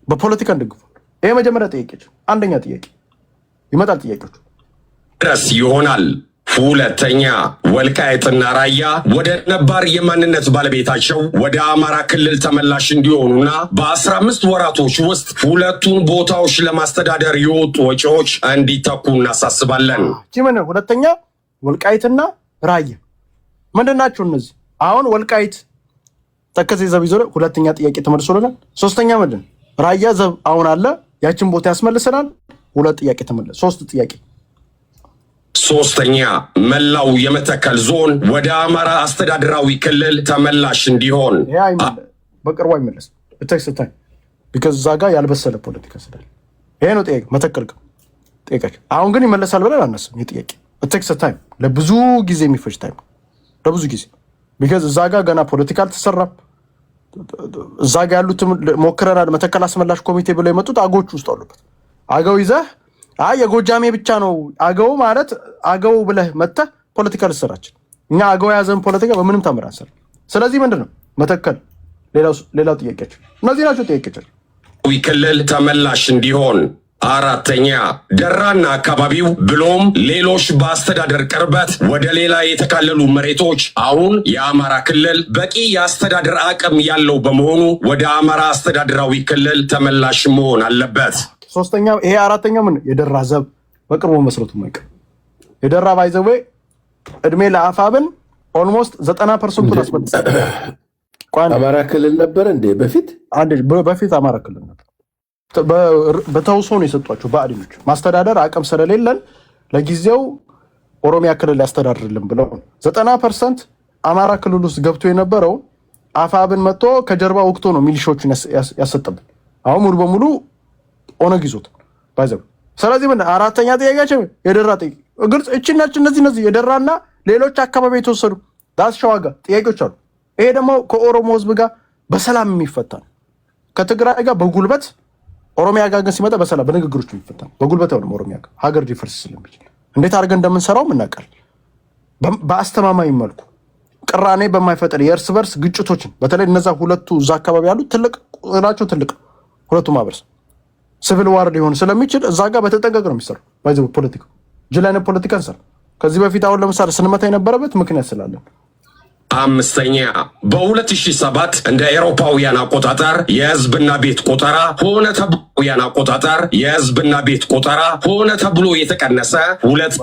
በፖለቲካ እንደግፉ። ይሄ መጀመሪያ ጥያቄ፣ አንደኛ ጥያቄ ይመጣል። ጥያቄዎቹ ድረስ ይሆናል። ሁለተኛ፣ ወልቃይትና ራያ ወደ ነባር የማንነት ባለቤታቸው ወደ አማራ ክልል ተመላሽ እንዲሆኑና በ15 ወራቶች ውስጥ ሁለቱን ቦታዎች ለማስተዳደር የወጡ ወጪዎች እንዲተኩ እናሳስባለን። ሁለተኛ፣ ወልቃይትና ራያ ምንድን ናቸው እነዚህ? አሁን ወልቃይት ተከዜ ዘብ ይዞ ሁለተኛ ጥያቄ ተመልሶልናል። ሶስተኛ ምንድን ራያ ዘብ አሁን አለ፣ ያችን ቦታ ያስመልሰናል። ሁለት ጥያቄ ተመለሰ። ሶስት ጥያቄ። ሶስተኛ፣ መላው የመተከል ዞን ወደ አማራ አስተዳደራዊ ክልል ተመላሽ እንዲሆን በቅርቡ አይመለስ እተክስታይ ቢካዝ እዛ ጋር ያልበሰለ ፖለቲካ ስላለ ይሄ ነው ጥያቄ። መተከል ጥያቄ አሁን ግን ይመለሳል ብለን አናስብም። ይሄ ጥያቄ እተክስታይ ለብዙ ጊዜ የሚፈጅ ታይም ለብዙ ጊዜ ቢካዝ እዛ ጋር ገና ፖለቲካ አልተሰራም። እዛ ጋር ያሉት ሞክረናል። መተከል አስመላሽ ኮሚቴ ብለው የመጡት አገዎቹ ውስጥ አሉበት። አገው ይዘህ የጎጃሜ ብቻ ነው አገው ማለት አገው ብለህ መተህ ፖለቲካ ልሰራችን እኛ አገው የያዘን ፖለቲካ በምንም ታምር አንሰራ። ስለዚህ ምንድነው መተከል ሌላው ጥያቄያቸው እነዚህ ናቸው ጥያቄያቸው። ክልል ተመላሽ እንዲሆን። አራተኛ፣ ደራና አካባቢው ብሎም ሌሎች በአስተዳደር ቅርበት ወደ ሌላ የተካለሉ መሬቶች አሁን የአማራ ክልል በቂ የአስተዳደር አቅም ያለው በመሆኑ ወደ አማራ አስተዳደራዊ ክልል ተመላሽ መሆን አለበት። ሶስተኛ፣ ይሄ አራተኛው ምን የደራ ዘብ በቅርቡ መስረቱ ማይቀር የደራ ባይዘዌ እድሜ ለአፋብን ኦልሞስት 90% አስመልሰ አማራ ክልል ነበር እንዴ? በፊት አማራ ክልል ነበር። በተውሶ ነው የሰጧቸው ባዕድኖች ማስተዳደር አቅም ስለሌለን ለጊዜው ኦሮሚያ ክልል ያስተዳድርልን ብለው 90% አማራ ክልል ውስጥ ገብቶ የነበረው አፋብን መጥቶ ከጀርባ ወቅቶ ነው ሚሊሻዎችን ያሰጠብን። አሁን ሙሉ በሙሉ ኦነግ ይዞት ባይዘው። ስለዚህ ምን አራተኛ ጥያቄያቸው የደራ ጥያቄ ግልጽ እቺናች እነዚህ የደራና ሌሎች አካባቢ የተወሰዱ ዳስሻዋጋ ጥያቄዎች አሉ። ይሄ ደግሞ ከኦሮሞ ህዝብ ጋር በሰላም የሚፈታ ነው። ከትግራይ ጋር በጉልበት ኦሮሚያ ጋር ግን ሲመጣ በሰላም በንግግሮች የሚፈታ ነው። በጉልበት ነው ኦሮሚያ ጋር ሀገር ዲፈርስ ስለሚችል እንዴት አድርገን እንደምንሰራው እናውቃለን። በአስተማማኝ መልኩ ቅራኔ በማይፈጠር የእርስ በርስ ግጭቶችን በተለይ እነዛ ሁለቱ እዛ አካባቢ ያሉት ትልቅ ሁለቱ ማህበረሰብ ሲቪል ዋር ሊሆን ስለሚችል እዛ ጋር በተጠንቀቅ ነው የሚሰራው። ባይዘው ፖለቲካ ጅላኔ ፖለቲካ እንሰራ ከዚህ በፊት አሁን ለምሳሌ ስንመታ የነበረበት ምክንያት ስላለን አምስተኛ በ2007 እንደ አውሮፓውያን አቆጣጠር የህዝብና ቤት ቆጠራ ሆነ ተብሎ የተቀነሰ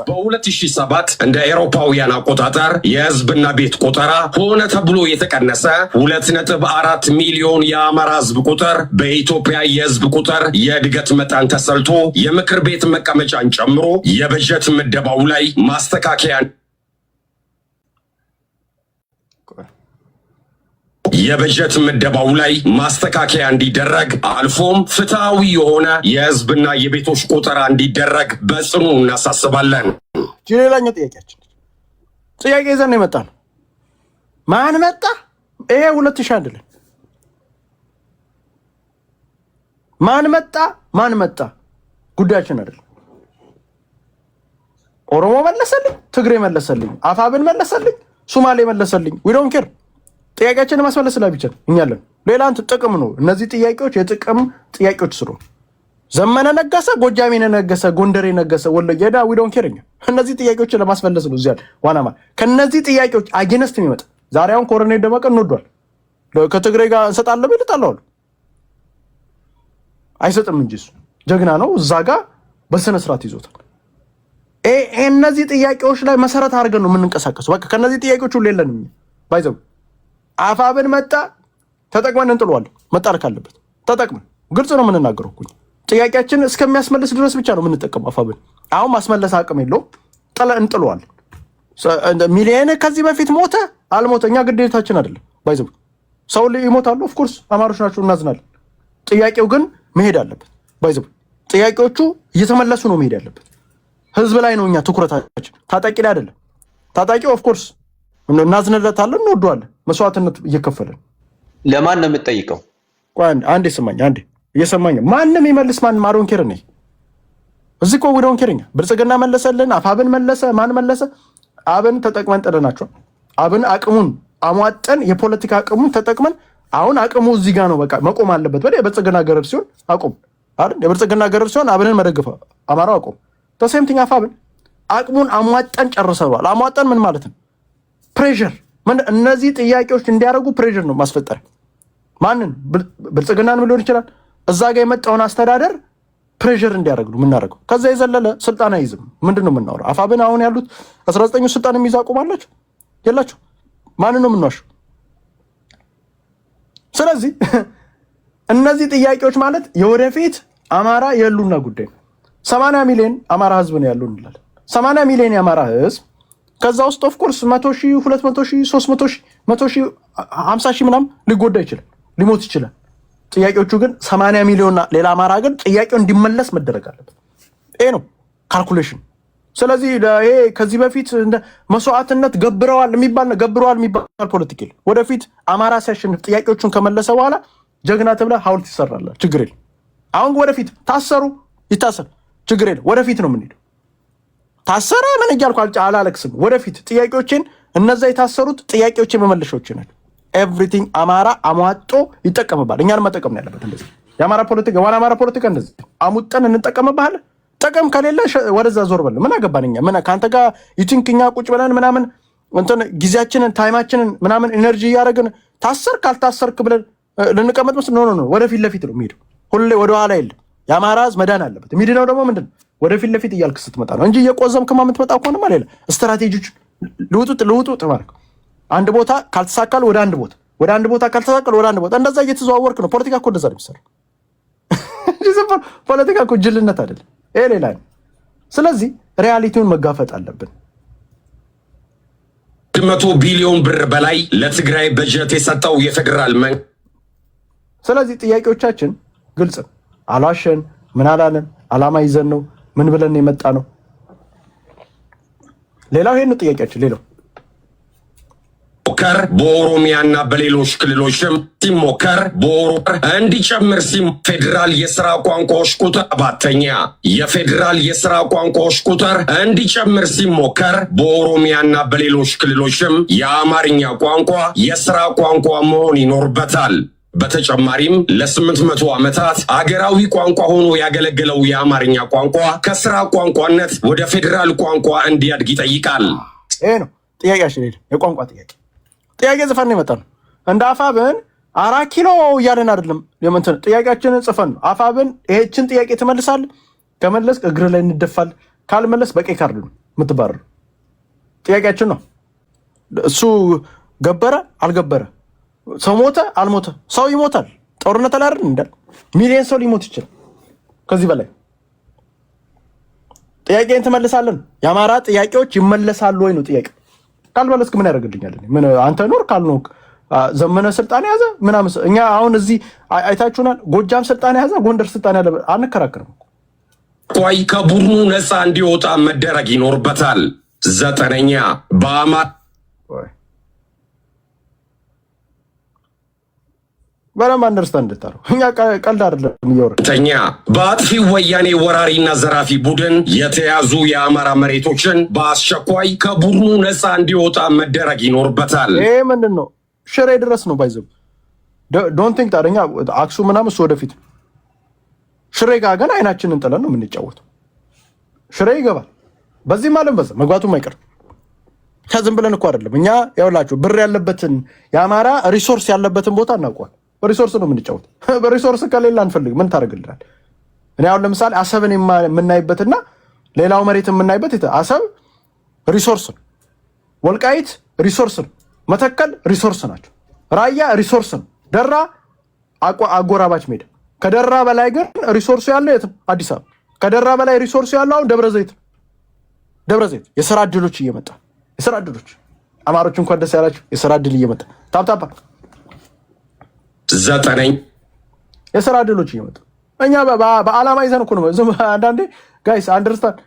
በ2007 እንደ አውሮፓውያን አቆጣጠር የህዝብና ቤት ቆጠራ ሆነ ተብሎ የተቀነሰ 2.4 ሚሊዮን የአማራ ህዝብ ቁጥር በኢትዮጵያ የህዝብ ቁጥር የእድገት መጠን ተሰልቶ የምክር ቤት መቀመጫን ጨምሮ የበጀት ምደባው ላይ ማስተካከያ እንዲደረግ አልፎም ፍትሃዊ የሆነ የህዝብና የቤቶች ቆጠራ እንዲደረግ በጽኑ እናሳስባለን። ሌላኛው ጥያቄ ይዘን የመጣ ነው። ማን መጣ? ይሄ 2001 ላይ ማን መጣ ጉዳያችን አይደለም። ኦሮሞ መለሰልኝ፣ ትግሬ መለሰልኝ፣ አፋብን መለሰልኝ፣ ሶማሌ መለሰልኝ። ዊ ዶንት ኬር። ጥያቄያችንን ማስመለስ ላይ ብቻ እኛለን። ሌላ ጥቅም ነው። እነዚህ ጥያቄዎች የጥቅም ጥያቄዎች ስለሆኑ ዘመነ ነገሰ፣ ጎጃሜ ነገሰ፣ ጎንደሬ ነገሰ፣ ወሎዬ ዳ ዊ ዶንት ኬር። እነዚህ ጥያቄዎችን ለማስመለስ ነው እዚያ ዋናማ ከነዚህ ጥያቄዎች አጌነስት የሚመጣ ዛሬ አሁን ኮሎኔል ደመቀ እንወዷል ከትግሬ ጋር እንሰጣለን ይልጣላሉ አይሰጥም እንጂ እሱ ጀግና ነው። እዛ ጋር በስነ ስርዓት ይዞታል። እነዚህ ጥያቄዎች ላይ መሰረት አድርገን ነው የምንንቀሳቀሰው። በቃ ከነዚህ ጥያቄዎች ሁሉ የለንም ባይዘው አፋብን መጣ ተጠቅመን እንጥለዋለን። መጣር ካለበት ተጠቅመን ግልጽ ነው የምንናገረው እኮ ጥያቄያችን እስከሚያስመልስ ድረስ ብቻ ነው የምንጠቀመው። አፋብን አሁን ማስመለስ አቅም የለውም። እንጥለዋለን። ሚሊየን ከዚህ በፊት ሞተ አልሞተ እኛ ግዴታችን አይደለም። ባይዘው ሰው ይሞታሉ። ኦፍ ኮርስ አማሮች ናቸው፣ እናዝናለን። ጥያቄው ግን መሄድ አለበት። ባይዘው ጥያቄዎቹ እየተመለሱ ነው መሄድ ያለበት። ህዝብ ላይ ነው እኛ ትኩረታችን፣ ታጣቂ ላይ አይደለም። ታጣቂው ኦፍ ኮርስ እናዝንለታለን፣ እንወደዋለን፣ መስዋዕትነት እየከፈለን። ለማን ነው የምትጠይቀው? አንዴ ስማኝ፣ አንዴ እየሰማኝ ማንም ይመልስ። ማንም አሮን ኬርኔ እዚህ እኮ ወደውን ኬርኛ ብልጽግና መለሰልን፣ አፋብን መለሰ፣ ማን መለሰ? አብን ተጠቅመን ጥለናቸው። አብን አቅሙን አሟጠን የፖለቲካ አቅሙን ተጠቅመን አሁን አቅሙ እዚህ ጋር ነው። በቃ መቆም አለበት። ወደ የብልጽግና ገረድ ሲሆን አቁም አይደል? የብልጽግና ገረድ ሲሆን አብንን መደገፍ አማራው አቁም። ተሰምቲንግ አፋብን አቅሙን አሟጠን ጨርሰዋል። አሟጠን ምን ማለት ነው? ፕሬሸር ምን እነዚህ ጥያቄዎች እንዲያደርጉ ፕሬሸር ነው ማስፈጠር። ማንን? ብልጽግናን ሊሆን ይችላል። እዛ ጋር የመጣውን አስተዳደር ፕሬሸር እንዲያደርግ ነው የምናደርገው። ከዛ የዘለለ ስልጣን አይዝም። ምንድን ነው የምናወራው? አፋብን አሁን ያሉት 19ኙ ስልጣን የሚይዝ አቁማላችሁ የላችሁ። ማንን ነው የምንዋሸው? ስለዚህ እነዚህ ጥያቄዎች ማለት የወደፊት አማራ የሉና ጉዳይ ነው። 80 ሚሊዮን አማራ ህዝብ ነው ያለው እንላለን። 80 ሚሊዮን የአማራ ህዝብ ከዛ ውስጥ ኦፍ ኮርስ 100,000 200,000 300,000 100,000 50,000 ምናምን ሊጎዳ ይችላል፣ ሊሞት ይችላል። ጥያቄዎቹ ግን 80 ሚሊዮንና ሌላ አማራ ግን ጥያቄው እንዲመለስ መደረግ አለበት። ይሄ ነው ካልኩሌሽን። ስለዚህ ይሄ ከዚህ በፊት እንደ መስዋዕትነት ገብረዋል የሚባል ፖለቲካ የለም። ወደፊት አማራ ሲያሸንፍ ጥያቄዎቹን ከመለሰ በኋላ ጀግና ተብላ ሐውልት ይሰራላል፣ ችግር የለም። አሁን ወደፊት ታሰሩ ይታሰር፣ ችግር የለም። ወደፊት ነው የምንሄደው። ታሰረ ምን እያልኩ አላለቅስም። ወደፊት ጥያቄዎችን እነዛ የታሰሩት ጥያቄዎችን መመለሻዎች ናቸው። ኤቭሪቲንግ አማራ አሟጦ ይጠቀምባል። እኛን መጠቀም ነው ያለበት። እንደዚህ የአማራ ፖለቲካ ዋና አማራ ፖለቲካ እንደዚህ አሙጠን እንጠቀምባል። ጠቀም ከሌለ ወደዛ ዞር በል። ምን አገባን እኛ? ምን ካንተ ጋር ይቲንክኛ ቁጭ ብለን ምናምን እንትን ጊዜያችንን ታይማችንን ምናምን ኢነርጂ እያደረግን ታሰርክ አልታሰርክ ብለን ልንቀመጥ መስል ኖ ወደፊት ለፊት ነው የሚሄደው። ሁሌ ወደኋላ የለም። የአማራ ህዝብ መዳን አለበት። የሚድነው ደግሞ ምንድን ነው? ወደፊት ለፊት እያልክ ስትመጣ ነው እንጂ እየቆዘምክማ የምትመጣ ከሆነማ ሌላ ስትራቴጂዎች ልውጡጥ ማለት አንድ ቦታ ካልተሳካል ወደ አንድ ቦታ ካልተሳካል ወደ አንድ ቦታ እንደዛ እየተዘዋወርክ ነው። ፖለቲካ እኮ እንደዛ ነው የሚሰራው። ፖለቲካ እኮ ጅልነት አይደለም፣ ይሄ ሌላ ነው። ስለዚህ ሪያሊቲውን መጋፈጥ አለብን። 100 ቢሊዮን ብር በላይ ለትግራይ በጀት የሰጠው የፌደራል መንግስት። ስለዚህ ጥያቄዎቻችን ግልጽ ነው። አላሸን ምን አላለን፣ አላማ ይዘን ነው ምን ብለን የመጣ ነው። ሌላው ይሄን ነው ጥያቄያችን። ሌላው ሞከር በኦሮሚያና በሌሎች ክልሎችም ሲሞከር እንዲጨምር ፌዴራል የሥራ ቋንቋዎች ቁጥር 7ኛ የፌዴራል የሥራ ቋንቋዎች ቁጥር እንዲጨምር ሲሞከር በኦሮሚያና በሌሎች ክልሎችም የአማርኛ ቋንቋ የሥራ ቋንቋ መሆን ይኖርበታል። በተጨማሪም ለ800 ዓመታት አገራዊ ቋንቋ ሆኖ ያገለገለው የአማርኛ ቋንቋ ከሥራ ቋንቋነት ወደ ፌዴራል ቋንቋ እንዲያድግ ይጠይቃል። ይሄ ነው ጥያቄያችን። የቋንቋ ጥያቄ ጥያቄ ጽፈን የመጣ ነው። እንደ አፋብን 4 ኪሎ እያለን አይደለም የምንትን ጥያቄያችንን ጽፈን ነው። አፋብን ይሄችን ጥያቄ ትመልሳለህ፣ ከመለስ እግር ላይ እንደፋል፣ ካልመለስ በቀይ ካርድ ነው የምትባረር። ጥያቄያችን ነው። እሱ ገበረ አልገበረ፣ ሰው ሞተ አልሞተ፣ ሰው ይሞታል። ጦርነት ላይ አይደል እንዳል ሚሊዮን ሰው ሊሞት ይችላል። ከዚህ በላይ ጥያቄን ትመልሳለን። የአማራ ጥያቄዎች ይመለሳሉ ወይ ነው ጥያቄ። ካልመለስክ ምን ያደርግልኛል? ምን አንተ ኖር ካልኖር ዘመነ ስልጣን ያዘ ምናምን። እኛ አሁን እዚህ አይታችሁናል። ጎጃም ስልጣን ያዘ፣ ጎንደር ስልጣን ያዘ፣ አንከራከርም። ቆይ ከቡድኑ ነፃ እንዲወጣ መደረግ ይኖርበታል። 9ኛ በአማራ በደንብ አንደርስታንድ እንድታረው እኛ ቀልድ አይደለም እያወራን። ተኛ በአጥፊው ወያኔ ወራሪና ዘራፊ ቡድን የተያዙ የአማራ መሬቶችን በአስቸኳይ ከቡድኑ ነፃ እንዲወጣ መደረግ ይኖርበታል። ይሄ ምንድን ነው? ሽሬ ድረስ ነው ባይዘው ዶንት ቲንክ ታደኛ አክሱም ምናምን እሱ ወደፊት ሽሬ ጋር ግን አይናችንን ጥለን ነው የምንጫወተው። ሽሬ ይገባል። በዚህ ማለም በዛ መግባቱም አይቀርም። ከዝም ብለን እኮ አይደለም እኛ ያውላችሁ ብር ያለበትን የአማራ ሪሶርስ ያለበትን ቦታ እናውቀዋል። በሪሶርስ ነው የምንጫወተው። በሪሶርስ ከሌላ አንፈልግ ምን ታደርግልናል? እኔ አሁን ለምሳሌ አሰብን የምናይበትና ሌላው መሬት የምናይበት አሰብ ሪሶርስ ነው፣ ወልቃይት ሪሶርስ ነው፣ መተከል ሪሶርስ ናቸው፣ ራያ ሪሶርስ ነው፣ ደራ አጎራባች ሜዳ። ከደራ በላይ ግን ሪሶርሱ ያለው የትም አዲስ አበባ። ከደራ በላይ ሪሶርሱ ያለው አሁን ደብረ ዘይት። ደብረ ዘይት የስራ እድሎች እየመጣ የስራ እድሎች አማሮች እንኳን ደስ ያላችሁ የስራ እድል እየመጣ ታብታባ 9 የስራ እድሎች እየመጣ እኛ በዓላማ ይዘን እኮ ነው። ዝም አንዳንዴ ጋይስ አንደርስታንድ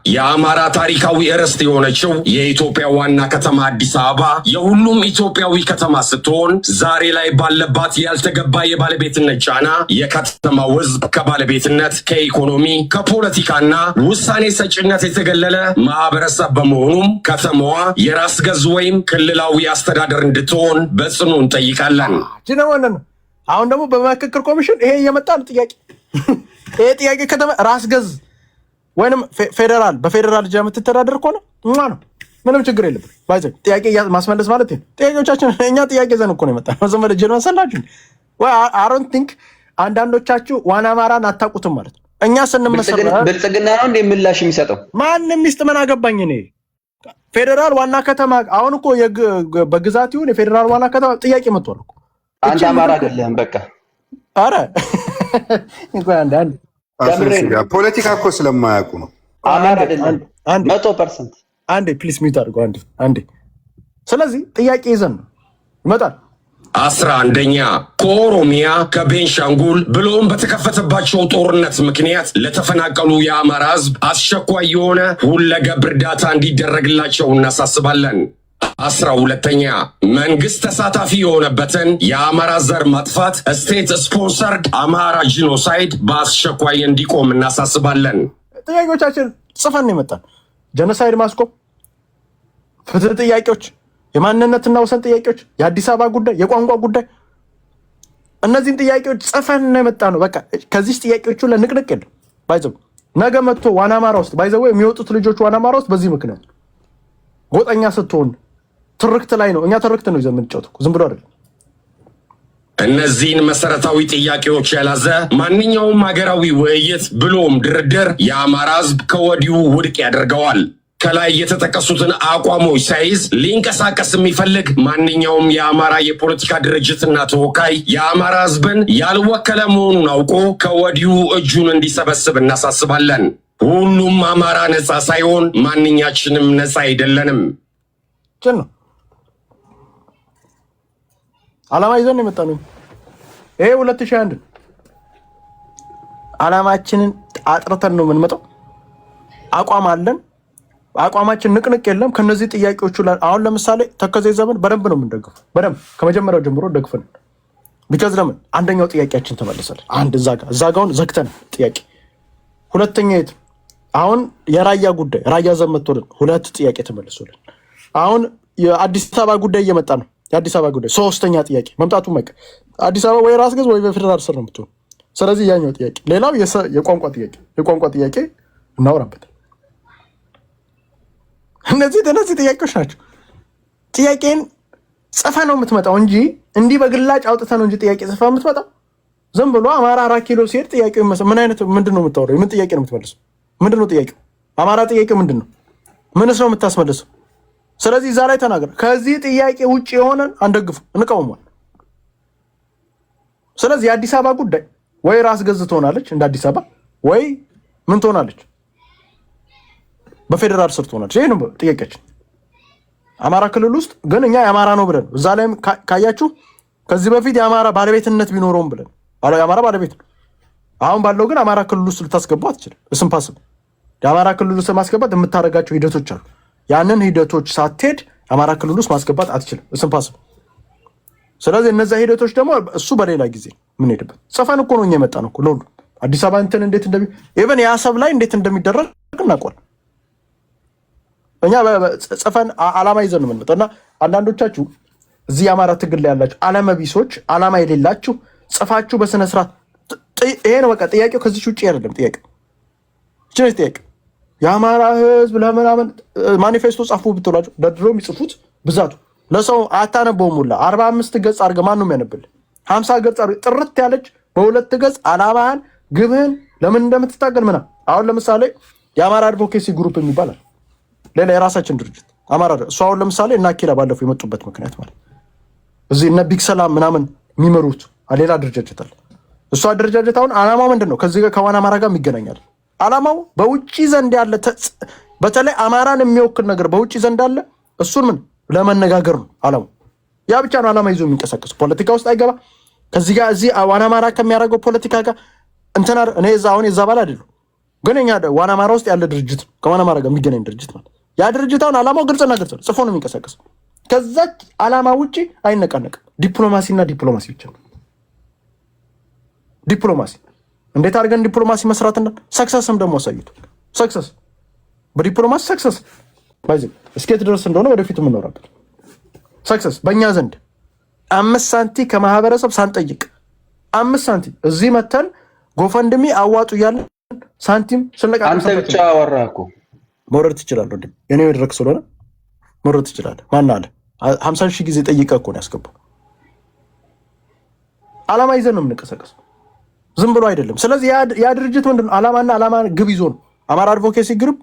የአማራ ታሪካዊ ርስት የሆነችው የኢትዮጵያ ዋና ከተማ አዲስ አበባ የሁሉም ኢትዮጵያዊ ከተማ ስትሆን ዛሬ ላይ ባለባት ያልተገባ የባለቤትነት ጫና የከተማው ሕዝብ ከባለቤትነት፣ ከኢኮኖሚ፣ ከፖለቲካና ውሳኔ ሰጭነት የተገለለ ማህበረሰብ በመሆኑም ከተማዋ የራስ ገዝ ወይም ክልላዊ አስተዳደር እንድትሆን በጽኑ እንጠይቃለን። አሁን ደግሞ በምክክር ኮሚሽን ይሄ እየመጣ ነው ጥያቄ። ይሄ ጥያቄ ከተማ ራስ ገዝ ወይንም ፌደራል በፌደራል ደረጃ የምትተዳደር ከሆነ ነው ምንም ችግር የለብን። ባይዘ ጥያቄ ማስመለስ ማለት ነው። ጥያቄዎቻችን እኛ ጥያቄ ዘን እኮ ነው የመጣነው። ዘመደ ጀን መሰላችሁ ወይ? አይ ዶንት ቲንክ አንዳንዶቻችሁ ዋና አማራን አታውቁትም ማለት ነው። እኛ ስንመሰለ ብልጽግና ነው እንደ ምላሽ የሚሰጠው ማንም ሚስጥ ምን አገባኝ እኔ። ፌደራል ዋና ከተማ አሁን እኮ በግዛት ይሁን የፌደራል ዋና ከተማ ጥያቄ መጥቷል እኮ። አንተ አማራ አይደለም በቃ። አረ እንኳን አንዳንድ ፖለቲካ እኮ ስለማያውቁ ነው። አማራ አይደለም 100%። አንዴ ፕሊስ ሚውት አድርጎ አንዴ። ስለዚህ ጥያቄ ይዘን ነው ይመጣል። 11ኛ ከኦሮሚያ ከቤንሻንጉል ብሎም በተከፈተባቸው ጦርነት ምክንያት ለተፈናቀሉ የአማራ ሕዝብ አስቸኳይ የሆነ ሁለገብ እርዳታ እንዲደረግላቸው እናሳስባለን። 12ኛ መንግስት ተሳታፊ የሆነበትን የአማራ ዘር ማጥፋት ስቴት ስፖንሰርድ አማራ ጂኖሳይድ በአስቸኳይ እንዲቆም እናሳስባለን። ጥያቄዎቻችን ጽፈን ይመጣል። ጀኖሳይድ ማስቆም፣ ፍትህ ጥያቄዎች፣ የማንነትና ወሰን ጥያቄዎች፣ የአዲስ አበባ ጉዳይ፣ የቋንቋ ጉዳይ፣ እነዚህን ጥያቄዎች ጽፈን የመጣ ነው። በቃ ከዚህ ጥያቄዎቹ ለንቅንቅ የለም። ባይዘው ነገ መጥቶ ዋና አማራ ውስጥ ባይዘው የሚወጡት ልጆች ዋና አማራ ውስጥ በዚህ ምክንያት ጎጠኛ ስትሆን ትርክት ላይ ነው። እኛ ትርክት ነው ይዘን የምንጫወተው ዝም ብሎ አይደለም። እነዚህን መሰረታዊ ጥያቄዎች ያላዘ ማንኛውም ሀገራዊ ውይይት ብሎም ድርድር የአማራ ሕዝብ ከወዲሁ ውድቅ ያደርገዋል። ከላይ የተጠቀሱትን አቋሞች ሳይዝ ሊንቀሳቀስ የሚፈልግ ማንኛውም የአማራ የፖለቲካ ድርጅትና ተወካይ የአማራ ሕዝብን ያልወከለ መሆኑን አውቆ ከወዲሁ እጁን እንዲሰበስብ እናሳስባለን። ሁሉም አማራ ነፃ ሳይሆን ማንኛችንም ነፃ አይደለንም። ነው ዓላማ ይዘን የመጣ ነው። ይሄ 2001 ዓላማችንን አጥርተን ነው የምንመጣው። አቋም አለን። አቋማችን ንቅንቅ የለም። ከነዚህ ጥያቄዎቹ አሁን ለምሳሌ ተከዜ ዘመን በደንብ ነው የምንደግፈው። በደንብ ከመጀመሪያው ጀምሮ ደግፈን ቢካዝ ለምን አንደኛው ጥያቄያችን ተመለሰልን። አንድ እዛጋውን ዘግተን ጥያቄ ሁለተኛ የት አሁን የራያ ጉዳይ ራያ ዘመቶልን 2 ጥያቄ ተመልሶልን አሁን የአዲስ አበባ ጉዳይ እየመጣ ነው። የአዲስ አበባ ጉዳይ 3ኛ ጥያቄ መምጣቱ ማይቀር አዲስ አበባ ወይ ራስ ገዝ ወይ በፌደራል ስር ነው የምትሆን። ስለዚህ ያኛው ጥያቄ ሌላው የቋንቋ ጥያቄ እናወራበት። እነዚህ ጥያቄዎች ናቸው። ጥያቄን ጽፈ ነው የምትመጣው እንጂ እንዲህ በግላጭ አውጥተ ነው እንጂ ጥያቄ ጽፈ የምትመጣው። ዝም ብሎ አማራ 4 ኪሎ ሲሄድ ጥያቄው ምን አይነት ምንድነው የምታወራው? ምን ጥያቄ ነው የምትመልሰው? ምንድነው ጥያቄው? አማራ ጥያቄው ምንድነው? ምንስ ነው የምታስመልሰው? ስለዚህ እዛ ላይ ተናገር። ከዚህ ጥያቄ ውጪ የሆነን አንደግፉ፣ እንቃወማለን። ስለዚህ የአዲስ አበባ ጉዳይ ወይ ራስ ገዝ ትሆናለች እንደ አዲስ አበባ ወይ ምን ትሆናለች? በፌደራል ስር ትሆናለች። ይሄ ነው ጥያቄያችን። አማራ ክልል ውስጥ ግን እኛ የአማራ ነው ብለን እዛ ላይም ካያችሁ ከዚህ በፊት የአማራ ባለቤትነት ቢኖረውም ብለን የአማራ ባለቤት ነው። አሁን ባለው ግን አማራ ክልል ውስጥ ልታስገባው አትችልም። እስም ፓስብ የአማራ ክልል ውስጥ ማስገባት የምታደርጋቸው ሂደቶች አሉ። ያንን ሂደቶች ሳትሄድ አማራ ክልል ውስጥ ማስገባት አትችልም። እስም ፓስብ። ስለዚህ እነዛ ሂደቶች ደግሞ እሱ በሌላ ጊዜ ምን ሄድበት ጽፈን እኮ ነው እኛ የመጣ ነው ለሁሉ አዲስ አበባ እንትን እንዴት ኢቨን የአሰብ ላይ እንዴት እንደሚደረግ እናውቀዋለን። እኛ ጽፈን ዓላማ ይዘን ነው የምንመጣው። እና አንዳንዶቻችሁ እዚህ የአማራ ትግል ላይ ያላችሁ ዓላማቢሶች፣ ዓላማ የሌላችሁ ጽፋችሁ በስነ ስርዓት ይሄ ነው በቃ ጥያቄው። ከዚህ ውጪ አይደለም ጥያቄው። እቺ ጥያቄ የአማራ ህዝብ ለምናምን ማኒፌስቶ ጻፉ ብትሏቸው ደድሮ የሚጽፉት ብዛቱ ለሰው አታነበውም ሁላ 45 ገጽ አድርገህ ማን ነው የሚያነብልህ? 50 ገጽ አድርገህ ጥርት ያለች በሁለት ገጽ ዓላማህን፣ ግብህን ለምን እንደምትታገል ምናምን። አሁን ለምሳሌ የአማራ አድቮኬሲ ግሩፕ የሚባላል ሌላ የራሳችን ድርጅት አማራ እሱ አሁን ለምሳሌ እና አኪላ ባለፈው የመጡበት ምክንያት ማለት እዚህ እነ ቢግ ሰላም ምናምን የሚመሩት ሌላ ድርጅት አለ። እሱ አደረጃጀት አሁን ዓላማው ምንድን ነው? ከዚህ ጋር ከዋና አማራ ጋር ይገናኛል። ዓላማው በውጪ ዘንድ ያለ በተለይ አማራን የሚወክል ነገር በውጪ ዘንድ አለ። እሱን ምን ለመነጋገር ነው ዓላማው። ያ ብቻ ነው ዓላማ ይዞ የሚንቀሳቀሱ ፖለቲካ ውስጥ አይገባ። ከዚህ ጋር እዚህ ዋና አማራ ከሚያደርገው ፖለቲካ ጋር እንትና እኔ እዛ አሁን የዛ ባል አይደለም፣ ግን እኛ ዋና አማራ ውስጥ ያለ ድርጅት ነው ከዋና አማራ ጋር የሚገናኝ ድርጅት ማለት ያ ድርጅት አሁን ዓላማው ግልጽና ግልጽ ነው፣ ጽፎ ነው የሚንቀሳቀሰው። ከዛች ዓላማ ውጪ አይነቃነቅም። ዲፕሎማሲና ዲፕሎማሲ ብቻ ነው። ዲፕሎማሲ እንዴት አድርገን ዲፕሎማሲ መስራትና ሰክሰስም ደግሞ አሳይቶ ሰክሰስ በዲፕሎማሲ ሰክሰስ ባይዘ እስከት ድረስ እንደሆነ ወደፊት የምንኖራበት ሰክሰስ በእኛ ዘንድ 5 ሳንቲ ከማህበረሰብ ሳንጠይቅ 5 ሳንቲ እዚህ መተን ጎፈንድሚ አዋጡ እያለ ሳንቲም ስለቃ አንተ ብቻ አወራኩ መውረድ ትችላለህ። እንዴ የኔ መድረክ ስለሆነ መውረድ ትችላለህ። ማን አለ 50,000 ጊዜ ጠይቀህ እኮ ነው ያስገባው። ዓላማ ይዘን ነው የምንቀሳቀሰው፣ ዝም ብሎ አይደለም። ስለዚህ ያ ድርጅት ምንድነው ዓላማና ዓላማ ግብ ይዞ ነው አማራ አድቮኬሲ ግሩፕ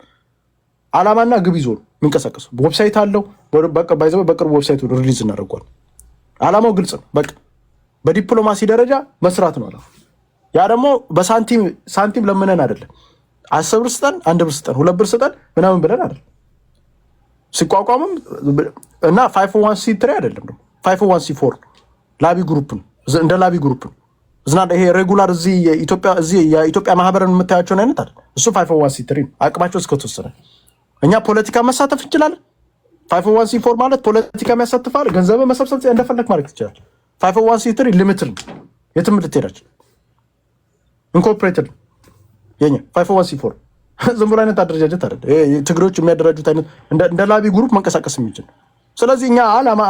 ዓላማና ግብ ይዞ ነው የሚንቀሳቀሰው። ዌብሳይት አለው። በቃ ባይዘው በቅርቡ ዌብሳይቱ ሪሊዝ እናደርጋለን። ዓላማው ግልጽ ነው። በቃ በዲፕሎማሲ ደረጃ መስራት ነው ዓላማው። ያ ደግሞ በሳንቲም ለምነን አይደለም 10 ብር ስጠን፣ 1 ብር ስጠን፣ 2 ብር ስጠን ምናምን ብለን አይደለም። ሲቋቋምም እና 501c3 አይደለም ደግሞ 501c4 ላቢ ግሩፕ ነው። እንደ ላቢ ግሩፕ ነው። ዝና ይሄ ሬጉላር እዚህ የኢትዮጵያ ማህበርን የምታያቸውን አይነት አይደል። እሱ 501c3 ነው። አቅማቸው እስከተወሰነ እኛ ፖለቲካ መሳተፍ እንችላለን። 501c4 ማለት ፖለቲካ የሚያሳትፋል። ገንዘብ መሰብሰብ እንደፈለክ ማለት ይችላል። 501c3 ሊሚትድ ነው። የትም ልትሄዳችሁ ኢንኮርፖሬትድ የኛ 501c4 ዝም ብሎ አይነት አደረጃጀት አይደለም። ትግሬዎች የሚያደራጁት አይነት እንደ ላቢ ግሩፕ መንቀሳቀስ የሚችል። ስለዚህ እኛ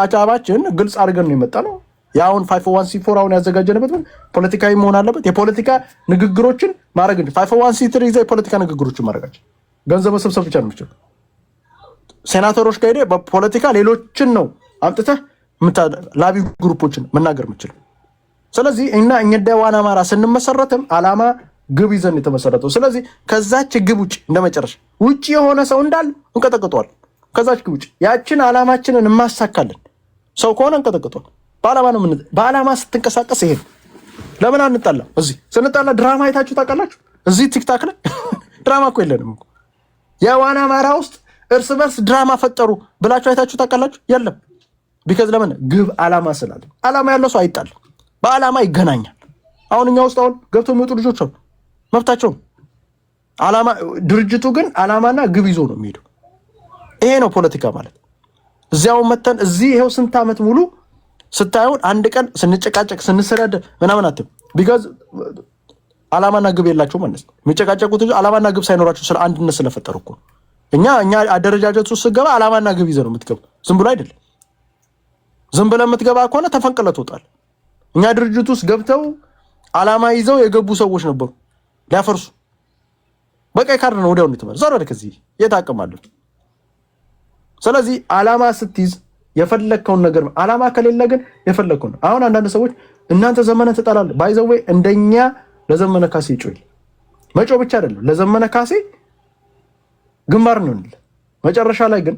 አጫባችን ግልጽ አድርገን ነው የመጣ ነው። ያውን 501c4 አሁን ያዘጋጀንበት ፖለቲካዊ መሆን አለበት። የፖለቲካ ንግግሮችን ማድረግ እንጂ 501c3 ይዘህ የፖለቲካ ንግግሮችን ማድረጋቸው ገንዘብ መሰብሰብ ብቻ ነው የሚችለው። ሴናተሮች ጋር ሄደህ በፖለቲካ ሌሎችን ነው አምጥተህ ላቢ ግሩፖችን መናገር የምችለው። ስለዚህ እኛ እንደ ዋና አማራ ስንመሰረትም ዓላማ ግብ ይዘን የተመሰረተው። ስለዚህ ከዛች ግብ ውጭ እንደመጨረሻ ውጭ የሆነ ሰው እንዳለ እንቀጠቅጠዋል። ከዛች ግብ ውጭ ያችን ዓላማችንን የማሳካለን ሰው ከሆነ እንቀጠቅጠዋል። በዓላማ ነው በዓላማ ስትንቀሳቀስ ይሄ ለምን አንጣላ? እዚህ ስንጣላ ድራማ አይታችሁ ታውቃላችሁ? እዚህ ቲክታክ ላይ ድራማ እኮ የለንም እኮ። የዋና አማራ ውስጥ እርስ በርስ ድራማ ፈጠሩ ብላችሁ አይታችሁ ታውቃላችሁ? የለም። ቢካዝ ለምን ግብ ዓላማ ስላለ። ዓላማ ያለው ሰው አይጣልም፣ በዓላማ ይገናኛል። አሁን እኛ ውስጥ አሁን ገብቶ የሚወጡ ልጆች አሉ፣ መብታቸው። ዓላማ ድርጅቱ ግን ዓላማና ግብ ይዞ ነው የሚሄደው። ይሄ ነው ፖለቲካ ማለት። እዚያው መተን እዚህ ይሄው ስንት ዓመት ሙሉ ስታዩን አንድ ቀን ስንጨቃጨቅ ስንሰዳደር ምናምን አትም ቢካዝ ዓላማና ግብ የላቸው ማለት ነው። የሚጨቃጨቁት እንጂ ዓላማና ግብ ሳይኖራቸው ስለ አንድነት ስለፈጠሩ እኮ እኛ አደረጃጀቱ ስትገባ ዓላማና ግብ ይዘህ ነው የምትገባው። ዝም ብሎ አይደለም። ዝም ብለህ የምትገባ ከሆነ ተፈንቅለህ ትወጣለህ። እኛ ድርጅቱ ውስጥ ገብተው ዓላማ ይዘው የገቡ ሰዎች ነበሩ ሊያፈርሱ። በቀይ ካርድ ነው ወዲያው ነው የተመለሰው። ዛሬ ከዚህ የታቀማለሁ። ስለዚህ ዓላማ ስትይዝ የፈለከውን ነገር አላማ ከሌለ ግን የፈለከውን አሁን አንዳንድ ሰዎች እናንተ ዘመነ ተጣላል ባይዘው እንደኛ ለዘመነ ካሴ ይጮል መጮ ብቻ አይደለም ለዘመነ ካሴ ግንባር ነው እንል መጨረሻ ላይ ግን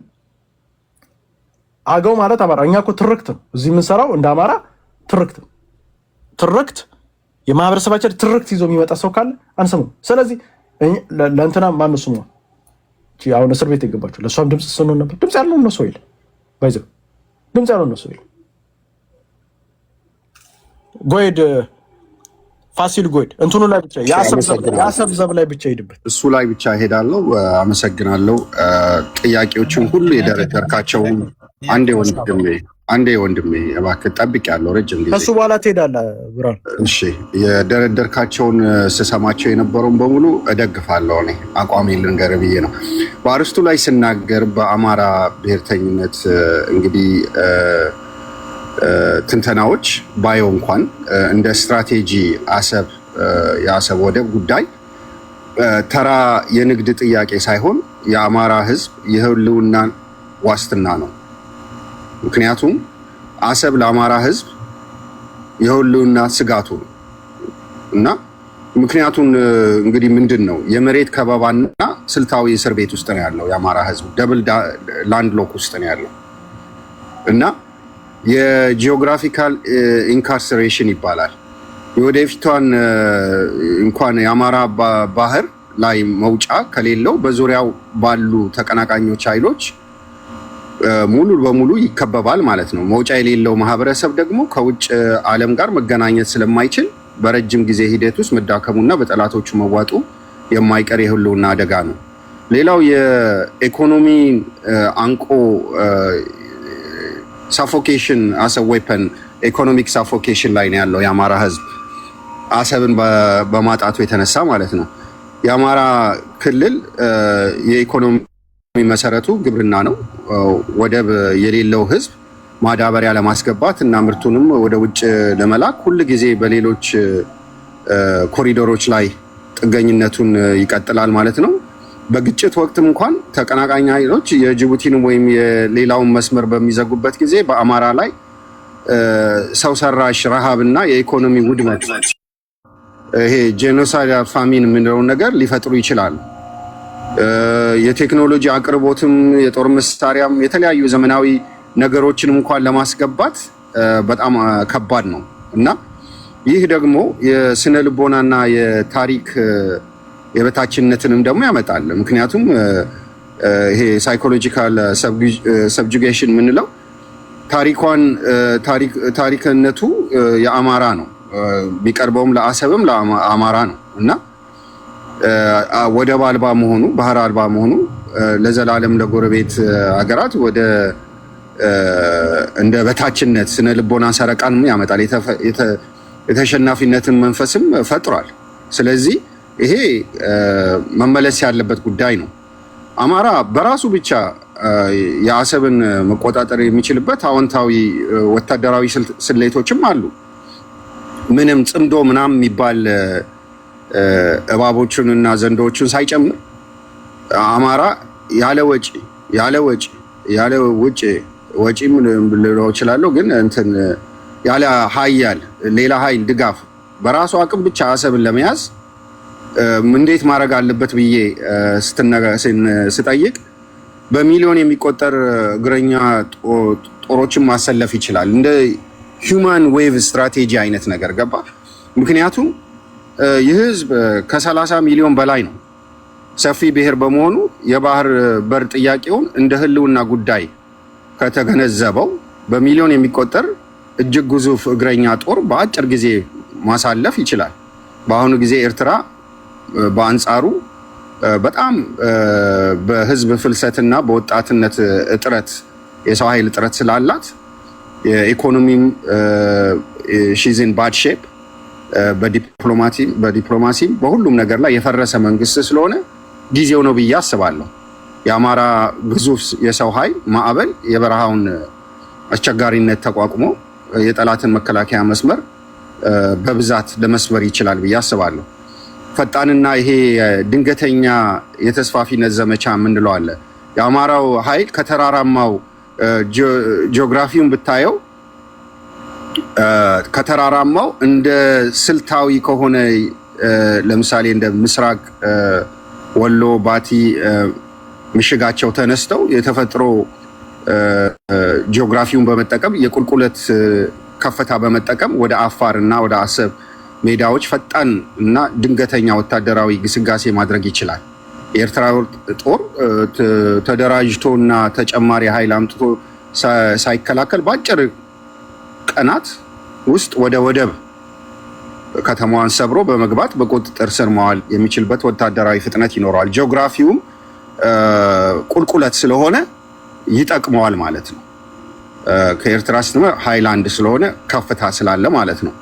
አገው ማለት አማራ እኛ እኮ ትርክት ነው እዚህ የምንሰራው እንደ አማራ ትርክት የማህበረሰባችን ትርክት ይዞ የሚመጣ ሰው ካለ አንሰማም። ስለዚህ ለእንትና ማን ስሙ አሁን እስር ቤት ይገባቸው ለሷም ድምጽ ስንሆን ነበር ድምጽ ያለው ነው ሰው ይል ባይዘው ድምጽ ያለው ነው ሰው ይል ጎይድ ፋሲል ጎይድ እንትኑ ላይ ብቻ ያሰብ ዘብ ላይ ብቻ ሄድበት እሱ ላይ ብቻ ሄዳለሁ። አመሰግናለሁ። ጥያቄዎችን ሁሉ የደረደርካቸው አንዴ ወንድሜ እባክህ ጠብቄያለሁ ረጅም ጊዜ ከሱ በኋላ ትሄዳለህ ብራን። እሺ የደረደርካቸውን ስሰማቸው የነበረውን በሙሉ እደግፋለሁ። እኔ አቋሜን ልንገርህ ብዬ ነው። በአርስቱ ላይ ስናገር በአማራ ብሔርተኝነት እንግዲህ ትንተናዎች ባየው እንኳን እንደ ስትራቴጂ የአሰብ ወደብ ጉዳይ ተራ የንግድ ጥያቄ ሳይሆን የአማራ ሕዝብ የህልውና ዋስትና ነው። ምክንያቱም አሰብ ለአማራ ሕዝብ የህልውና ስጋቱ ነው እና ምክንያቱም እንግዲህ ምንድን ነው የመሬት ከበባና ስልታዊ እስር ቤት ውስጥ ነው ያለው የአማራ ሕዝብ ደብል ላንድ ሎክ ውስጥ ነው ያለው እና የጂኦግራፊካል ኢንካርሰሬሽን ይባላል። የወደፊቷን እንኳን የአማራ ባህር ላይ መውጫ ከሌለው በዙሪያው ባሉ ተቀናቃኞች ኃይሎች ሙሉ በሙሉ ይከበባል ማለት ነው። መውጫ የሌለው ማህበረሰብ ደግሞ ከውጭ ዓለም ጋር መገናኘት ስለማይችል በረጅም ጊዜ ሂደት ውስጥ መዳከሙና በጠላቶቹ መዋጡ የማይቀር የህልውና አደጋ ነው። ሌላው የኢኮኖሚ አንቆ ሳፎኬሽን አሰ ዌፐን ኢኮኖሚክ ሳፎኬሽን ላይ ነው ያለው የአማራ ህዝብ አሰብን በማጣቱ የተነሳ ማለት ነው። የአማራ ክልል የኢኮኖሚ መሰረቱ ግብርና ነው። ወደብ የሌለው ህዝብ ማዳበሪያ ለማስገባት እና ምርቱንም ወደ ውጭ ለመላክ ሁል ጊዜ በሌሎች ኮሪዶሮች ላይ ጥገኝነቱን ይቀጥላል ማለት ነው። በግጭት ወቅትም እንኳን ተቀናቃኝ ኃይሎች የጅቡቲን ወይም የሌላውን መስመር በሚዘጉበት ጊዜ በአማራ ላይ ሰው ሰራሽ ረሃብና የኢኮኖሚ ውድመት ይሄ ጄኖሳይድ ፋሚን የምንለውን ነገር ሊፈጥሩ ይችላሉ። የቴክኖሎጂ አቅርቦትም የጦር መሳሪያም የተለያዩ ዘመናዊ ነገሮችን እንኳን ለማስገባት በጣም ከባድ ነው እና ይህ ደግሞ የስነ ልቦናና የታሪክ የበታችነትንም ደግሞ ያመጣል። ምክንያቱም ይሄ ሳይኮሎጂካል ሰብጁጌሽን የምንለው ታሪክነቱ የአማራ ነው። ቢቀርበውም ለአሰብም ለአማራ ነው እና ወደብ አልባ መሆኑ ባህር አልባ መሆኑ ለዘላለም ለጎረቤት ሀገራት ወደ እንደ በታችነት ስነ ልቦና ሰረቃን ያመጣል። የተሸናፊነትን መንፈስም ፈጥሯል። ስለዚህ ይሄ መመለስ ያለበት ጉዳይ ነው። አማራ በራሱ ብቻ የአሰብን መቆጣጠር የሚችልበት አዎንታዊ ወታደራዊ ስሌቶችም አሉ። ምንም ጽምዶ ምናምን የሚባል እባቦቹን እና ዘንዶቹን ሳይጨምር አማራ ያለ ወጪም ልለው እችላለሁ፣ ግን እንትን ያለ ኃያል ሌላ ኃይል ድጋፍ በራሱ አቅም ብቻ አሰብን ለመያዝ እንዴት ማድረግ አለበት ብዬ ስጠይቅ በሚሊዮን የሚቆጠር እግረኛ ጦሮችን ማሰለፍ ይችላል። እንደ ሂውማን ዌቭ ስትራቴጂ አይነት ነገር ገባ። ምክንያቱም ይህ ህዝብ ከ30 ሚሊዮን በላይ ነው። ሰፊ ብሔር በመሆኑ የባህር በር ጥያቄውን እንደ ህልውና ጉዳይ ከተገነዘበው በሚሊዮን የሚቆጠር እጅግ ግዙፍ እግረኛ ጦር በአጭር ጊዜ ማሳለፍ ይችላል። በአሁኑ ጊዜ ኤርትራ በአንጻሩ በጣም በህዝብ ፍልሰትና በወጣትነት እጥረት የሰው ኃይል እጥረት ስላላት የኢኮኖሚም ሺዝን ባድ ሼፕ በዲፕሎማሲም በሁሉም ነገር ላይ የፈረሰ መንግስት ስለሆነ ጊዜው ነው ብዬ አስባለሁ። የአማራ ግዙፍ የሰው ኃይል ማዕበል የበረሃውን አስቸጋሪነት ተቋቁሞ የጠላትን መከላከያ መስመር በብዛት ለመስበር ይችላል ብዬ አስባለሁ። ፈጣንና ይሄ ድንገተኛ የተስፋፊነት ዘመቻ የምንለው አለ። የአማራው ኃይል ከተራራማው ጂኦግራፊውን ብታየው ከተራራማው እንደ ስልታዊ ከሆነ ለምሳሌ እንደ ምስራቅ ወሎ ባቲ ምሽጋቸው ተነስተው የተፈጥሮ ጂኦግራፊውን በመጠቀም የቁልቁለት ከፍታ በመጠቀም ወደ አፋር እና ወደ አሰብ ሜዳዎች ፈጣን እና ድንገተኛ ወታደራዊ ግስጋሴ ማድረግ ይችላል። የኤርትራ ጦር ተደራጅቶና ተጨማሪ ኃይል አምጥቶ ሳይከላከል በአጭር ቀናት ውስጥ ወደ ወደብ ከተማዋን ሰብሮ በመግባት በቁጥጥር ስር መዋል የሚችልበት ወታደራዊ ፍጥነት ይኖረዋል። ጂኦግራፊውም ቁልቁለት ስለሆነ ይጠቅመዋል ማለት ነው። ከኤርትራ ስትመ ሃይላንድ ስለሆነ ከፍታ ስላለ ማለት ነው።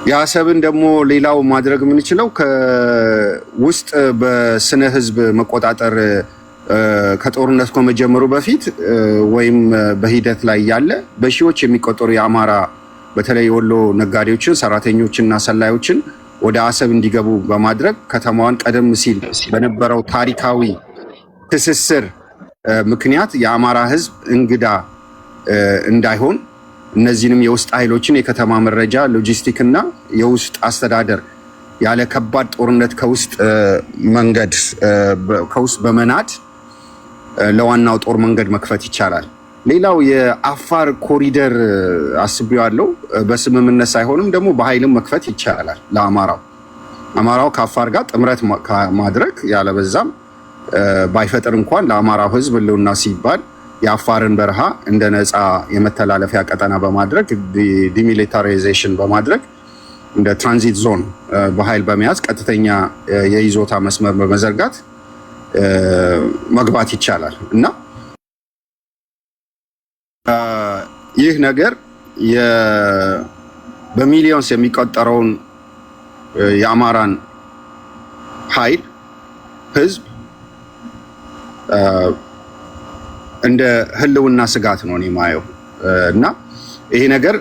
የአሰብን ደግሞ ሌላው ማድረግ የምንችለው ከውስጥ በስነ ህዝብ መቆጣጠር ከጦርነት ከመጀመሩ በፊት ወይም በሂደት ላይ ያለ በሺዎች የሚቆጠሩ የአማራ በተለይ ወሎ ነጋዴዎችን፣ ሰራተኞችና ሰላዮችን ወደ አሰብ እንዲገቡ በማድረግ ከተማዋን ቀደም ሲል በነበረው ታሪካዊ ትስስር ምክንያት የአማራ ህዝብ እንግዳ እንዳይሆን እነዚህንም የውስጥ ኃይሎችን የከተማ መረጃ፣ ሎጂስቲክ እና የውስጥ አስተዳደር ያለ ከባድ ጦርነት ከውስጥ መንገድ ከውስጥ በመናድ ለዋናው ጦር መንገድ መክፈት ይቻላል። ሌላው የአፋር ኮሪደር አስቤዋለሁ። በስምምነት ሳይሆንም ደግሞ በኃይልም መክፈት ይቻላል። ለአማራው ከአፋር ጋር ጥምረት ማድረግ ያለበዛም ባይፈጥር እንኳን ለአማራው ህዝብ ህልውና ሲባል የአፋርን በረሃ እንደ ነፃ የመተላለፊያ ቀጠና በማድረግ ዲሚሊታራይዜሽን በማድረግ እንደ ትራንዚት ዞን በኃይል በመያዝ ቀጥተኛ የይዞታ መስመር በመዘርጋት መግባት ይቻላል እና ይህ ነገር በሚሊዮንስ የሚቆጠረውን የአማራን ኃይል ህዝብ እንደ ህልውና ስጋት ነው እኔ ማየው እና ይሄ ነገር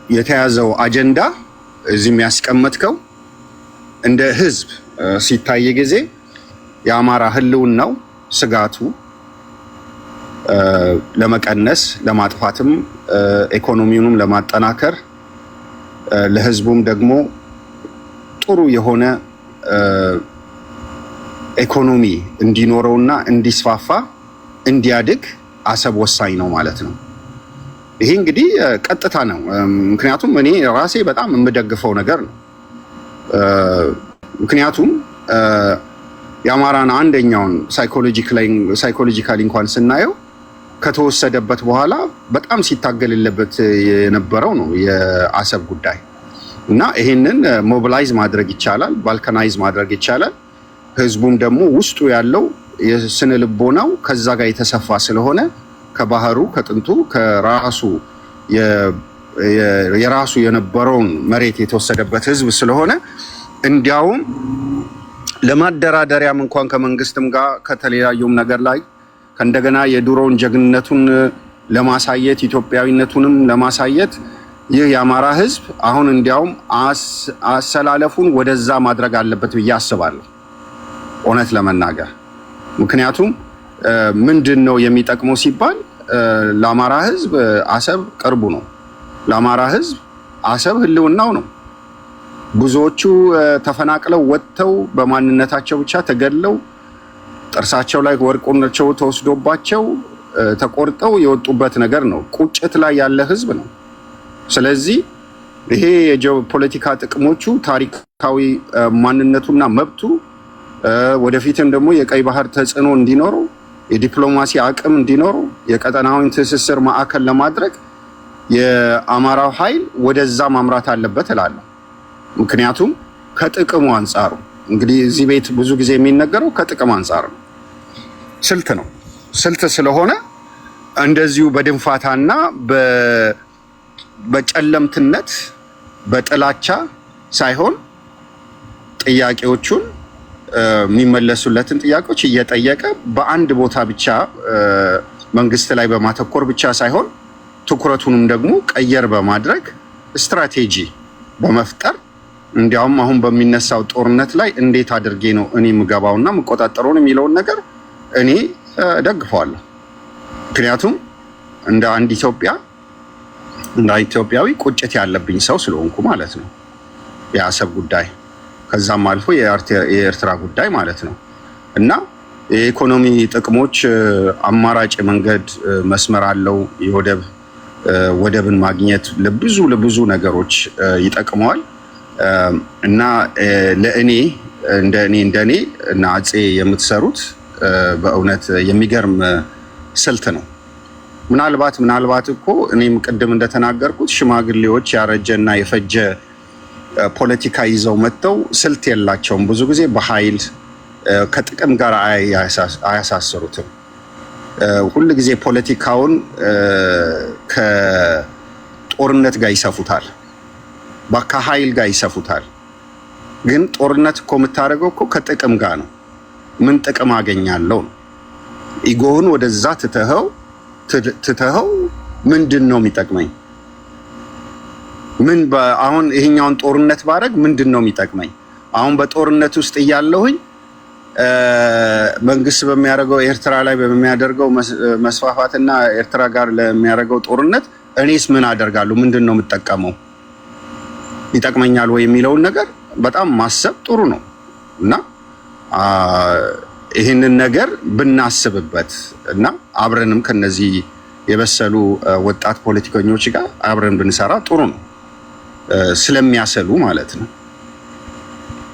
የተያዘው አጀንዳ እዚህ የሚያስቀምጥከው እንደ ህዝብ ሲታይ ጊዜ የአማራ ህልውናው ስጋቱ ለመቀነስ ለማጥፋትም ኢኮኖሚውንም ለማጠናከር ለህዝቡም ደግሞ ጥሩ የሆነ ኢኮኖሚ እንዲኖረውና እንዲስፋፋ እንዲያድግ አሰብ ወሳኝ ነው ማለት ነው። ይሄ እንግዲህ ቀጥታ ነው። ምክንያቱም እኔ ራሴ በጣም የምደግፈው ነገር ነው። ምክንያቱም የአማራን አንደኛውን ሳይኮሎጂካሊ እንኳን ስናየው ከተወሰደበት በኋላ በጣም ሲታገልለት የነበረው ነው የአሰብ ጉዳይ እና ይሄንን ሞቢላይዝ ማድረግ ይቻላል፣ ባልካናይዝ ማድረግ ይቻላል። ህዝቡም ደግሞ ውስጡ ያለው የስነ ልቦናው ከዛ ጋር የተሰፋ ስለሆነ ከባህሩ ከጥንቱ ከራሱ የራሱ የነበረውን መሬት የተወሰደበት ህዝብ ስለሆነ እንዲያውም ለማደራደሪያም እንኳን ከመንግስትም ጋር ከተለያዩም ነገር ላይ ከእንደገና የድሮውን ጀግንነቱን ለማሳየት ኢትዮጵያዊነቱንም ለማሳየት ይህ የአማራ ህዝብ አሁን እንዲያውም አሰላለፉን ወደዛ ማድረግ አለበት ብዬ አስባለሁ እውነት ለመናገር። ምክንያቱም ምንድን ነው የሚጠቅመው ሲባል ለአማራ ህዝብ አሰብ ቅርቡ ነው። ለአማራ ህዝብ አሰብ ህልውናው ነው። ብዙዎቹ ተፈናቅለው ወጥተው በማንነታቸው ብቻ ተገድለው ጥርሳቸው ላይ ወርቆናቸው ተወስዶባቸው ተቆርጠው የወጡበት ነገር ነው። ቁጭት ላይ ያለ ህዝብ ነው። ስለዚህ ይሄ የጂኦፖለቲካ ጥቅሞቹ ታሪካዊ ማንነቱና መብቱ ወደፊትም ደግሞ የቀይ ባህር ተጽዕኖ እንዲኖረው የዲፕሎማሲ አቅም እንዲኖረው የቀጠናዊ ትስስር ማዕከል ለማድረግ የአማራው ኃይል ወደዛ ማምራት አለበት እላለሁ። ምክንያቱም ከጥቅሙ አንጻር እንግዲህ እዚህ ቤት ብዙ ጊዜ የሚነገረው ከጥቅም አንጻር ነው። ስልት ነው። ስልት ስለሆነ እንደዚሁ በድንፋታና በጨለምትነት በጥላቻ ሳይሆን ጥያቄዎቹን የሚመለሱለትን ጥያቄዎች እየጠየቀ በአንድ ቦታ ብቻ መንግስት ላይ በማተኮር ብቻ ሳይሆን ትኩረቱንም ደግሞ ቀየር በማድረግ ስትራቴጂ በመፍጠር እንዲያውም አሁን በሚነሳው ጦርነት ላይ እንዴት አድርጌ ነው እኔ የምገባውና የምቆጣጠረውን የሚለውን ነገር እኔ ደግፈዋለሁ። ምክንያቱም እንደ አንድ ኢትዮጵያዊ ቁጭት ያለብኝ ሰው ስለሆንኩ ማለት ነው። የአሰብ ጉዳይ ከዛም አልፎ የኤርትራ ጉዳይ ማለት ነው እና የኢኮኖሚ ጥቅሞች አማራጭ መንገድ መስመር አለው። ወደብን ማግኘት ለብዙ ነገሮች ይጠቅመዋል እና ለእኔ እንደኔ እና አፄ የምትሰሩት በእውነት የሚገርም ስልት ነው። ምናልባት እኮ እኔም ቅድም እንደተናገርኩት ሽማግሌዎች ያረጀና የፈጀ ፖለቲካ ይዘው መጥተው ስልት የላቸውም። ብዙ ጊዜ በኃይል ከጥቅም ጋር አያሳስሩትም። ሁል ጊዜ ፖለቲካውን ከጦርነት ጋር ይሰፉታል፣ ከኃይል ጋር ይሰፉታል። ግን ጦርነት እኮ የምታደርገው እኮ ከጥቅም ጋር ነው። ምን ጥቅም አገኛለሁ? ኢጎውን ወደዛ ትተኸው ምንድን ነው የሚጠቅመኝ? አሁን ይሄኛውን ጦርነት ባደርግ ምንድን ነው የሚጠቅመኝ? አሁን በጦርነት ውስጥ እያለሁኝ መንግስት በሚያደርገው ኤርትራ ላይ በሚያደርገው መስፋፋትና ኤርትራ ጋር ለሚያደርገው ጦርነት እኔስ ምን አደርጋለሁ? ምንድን ነው የምጠቀመው? ይጠቅመኛል ወይ የሚለውን ነገር በጣም ማሰብ ጥሩ ነው እና ይህንን ነገር ብናስብበት እና አብረንም ከነዚህ የበሰሉ ወጣት ፖለቲከኞች ጋር አብረን ብንሰራ ጥሩ ነው፣ ስለሚያሰሉ ማለት ነው።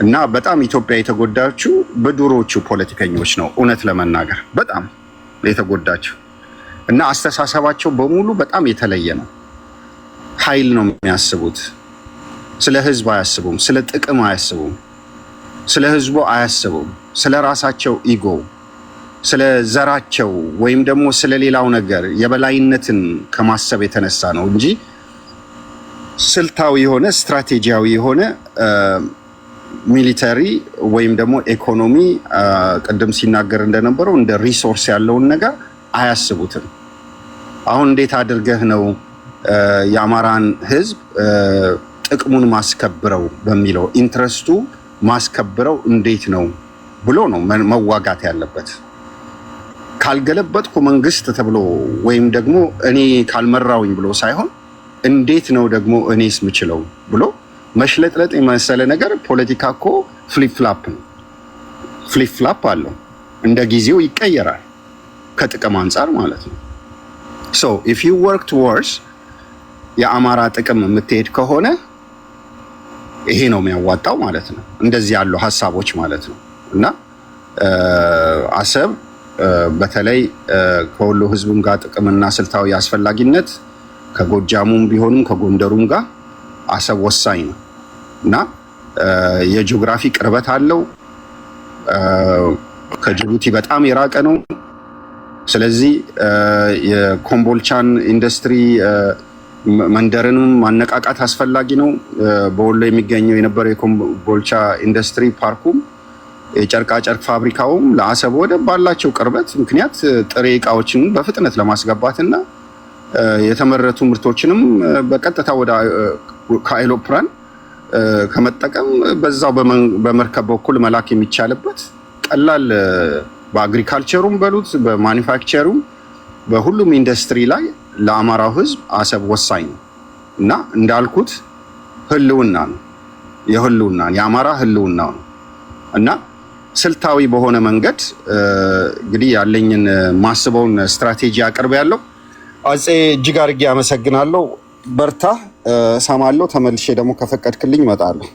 እና በጣም ኢትዮጵያ የተጎዳችው በድሮዎቹ ፖለቲከኞች ነው፣ እውነት ለመናገር በጣም የተጎዳችው እና አስተሳሰባቸው በሙሉ በጣም የተለየ ነው። ኃይል ነው የሚያስቡት። ስለ ህዝብ አያስቡም፣ ስለ ጥቅም አያስቡም፣ ስለ ህዝቡ አያስቡም። ስለ ራሳቸው ኢጎ፣ ስለ ዘራቸው ወይም ደግሞ ስለ ሌላው ነገር የበላይነትን ከማሰብ የተነሳ ነው እንጂ ስልታዊ የሆነ ስትራቴጂያዊ የሆነ ሚሊተሪ ወይም ደግሞ ኢኮኖሚ ቅድም ሲናገር እንደነበረው እንደ ሪሶርስ ያለውን ነገር አያስቡትም። አሁን እንዴት አድርገህ ነው የአማራን ህዝብ ጥቅሙን ማስከብረው በሚለው ኢንትረስቱ ማስከብረው እንዴት ነው ብሎ ነው መዋጋት ያለበት። ካልገለበጥኩ መንግስት ተብሎ ወይም ደግሞ እኔ ካልመራውኝ ብሎ ሳይሆን እንዴት ነው ደግሞ እኔስ ምችለው ብሎ መሽለጥለጥ የመሰለ ነገር ፖለቲካ እኮ ፍሊፕፍላፕ ነው። ፍሊፕፍላፕ አለው፣ እንደ ጊዜው ይቀየራል ከጥቅም አንጻር ማለት ነው። ሶ ኢፍ ዩ ወርክ ቱወርድስ የአማራ ጥቅም የምትሄድ ከሆነ ይሄ ነው የሚያዋጣው ማለት ነው። እንደዚህ ያሉ ሀሳቦች ማለት ነው እና አሰብ በተለይ ከወሎ ህዝብም ጋር ጥቅምና ስልታዊ አስፈላጊነት ከጎጃሙም ቢሆንም ከጎንደሩም ጋር አሰብ ወሳኝ ነው እና የጂኦግራፊ ቅርበት አለው። ከጅቡቲ በጣም የራቀ ነው። ስለዚህ የኮምቦልቻን ኢንዱስትሪ መንደርንም ማነቃቃት አስፈላጊ ነው። በወሎ የሚገኘው የነበረው የኮምቦልቻ ኢንዱስትሪ ፓርኩም የጨርቃጨርቅ ፋብሪካውም ለአሰብ ወደብ ባላቸው ቅርበት ምክንያት ጥሬ እቃዎችን በፍጥነት ለማስገባትና የተመረቱ ምርቶችንም በቀጥታ ወደ ከአይሎፕራን ከመጠቀም በዛው በመርከብ በኩል መላክ የሚቻልበት ቀላል በአግሪካልቸሩም በሉት በማኒፋክቸሩም በሁሉም ኢንዱስትሪ ላይ ለአማራው ህዝብ አሰብ ወሳኝ ነው እና እንዳልኩት ህልውና ነው፣ የአማራ ህልውና ነው እና ስልታዊ በሆነ መንገድ እንግዲህ ያለኝን ማስበውን ስትራቴጂ አቅርቤ ያለው አፄ እጅግ አድርጌ አመሰግናለሁ። በርታ፣ እሰማለሁ። ተመልሼ ደግሞ ከፈቀድክልኝ እመጣለሁ።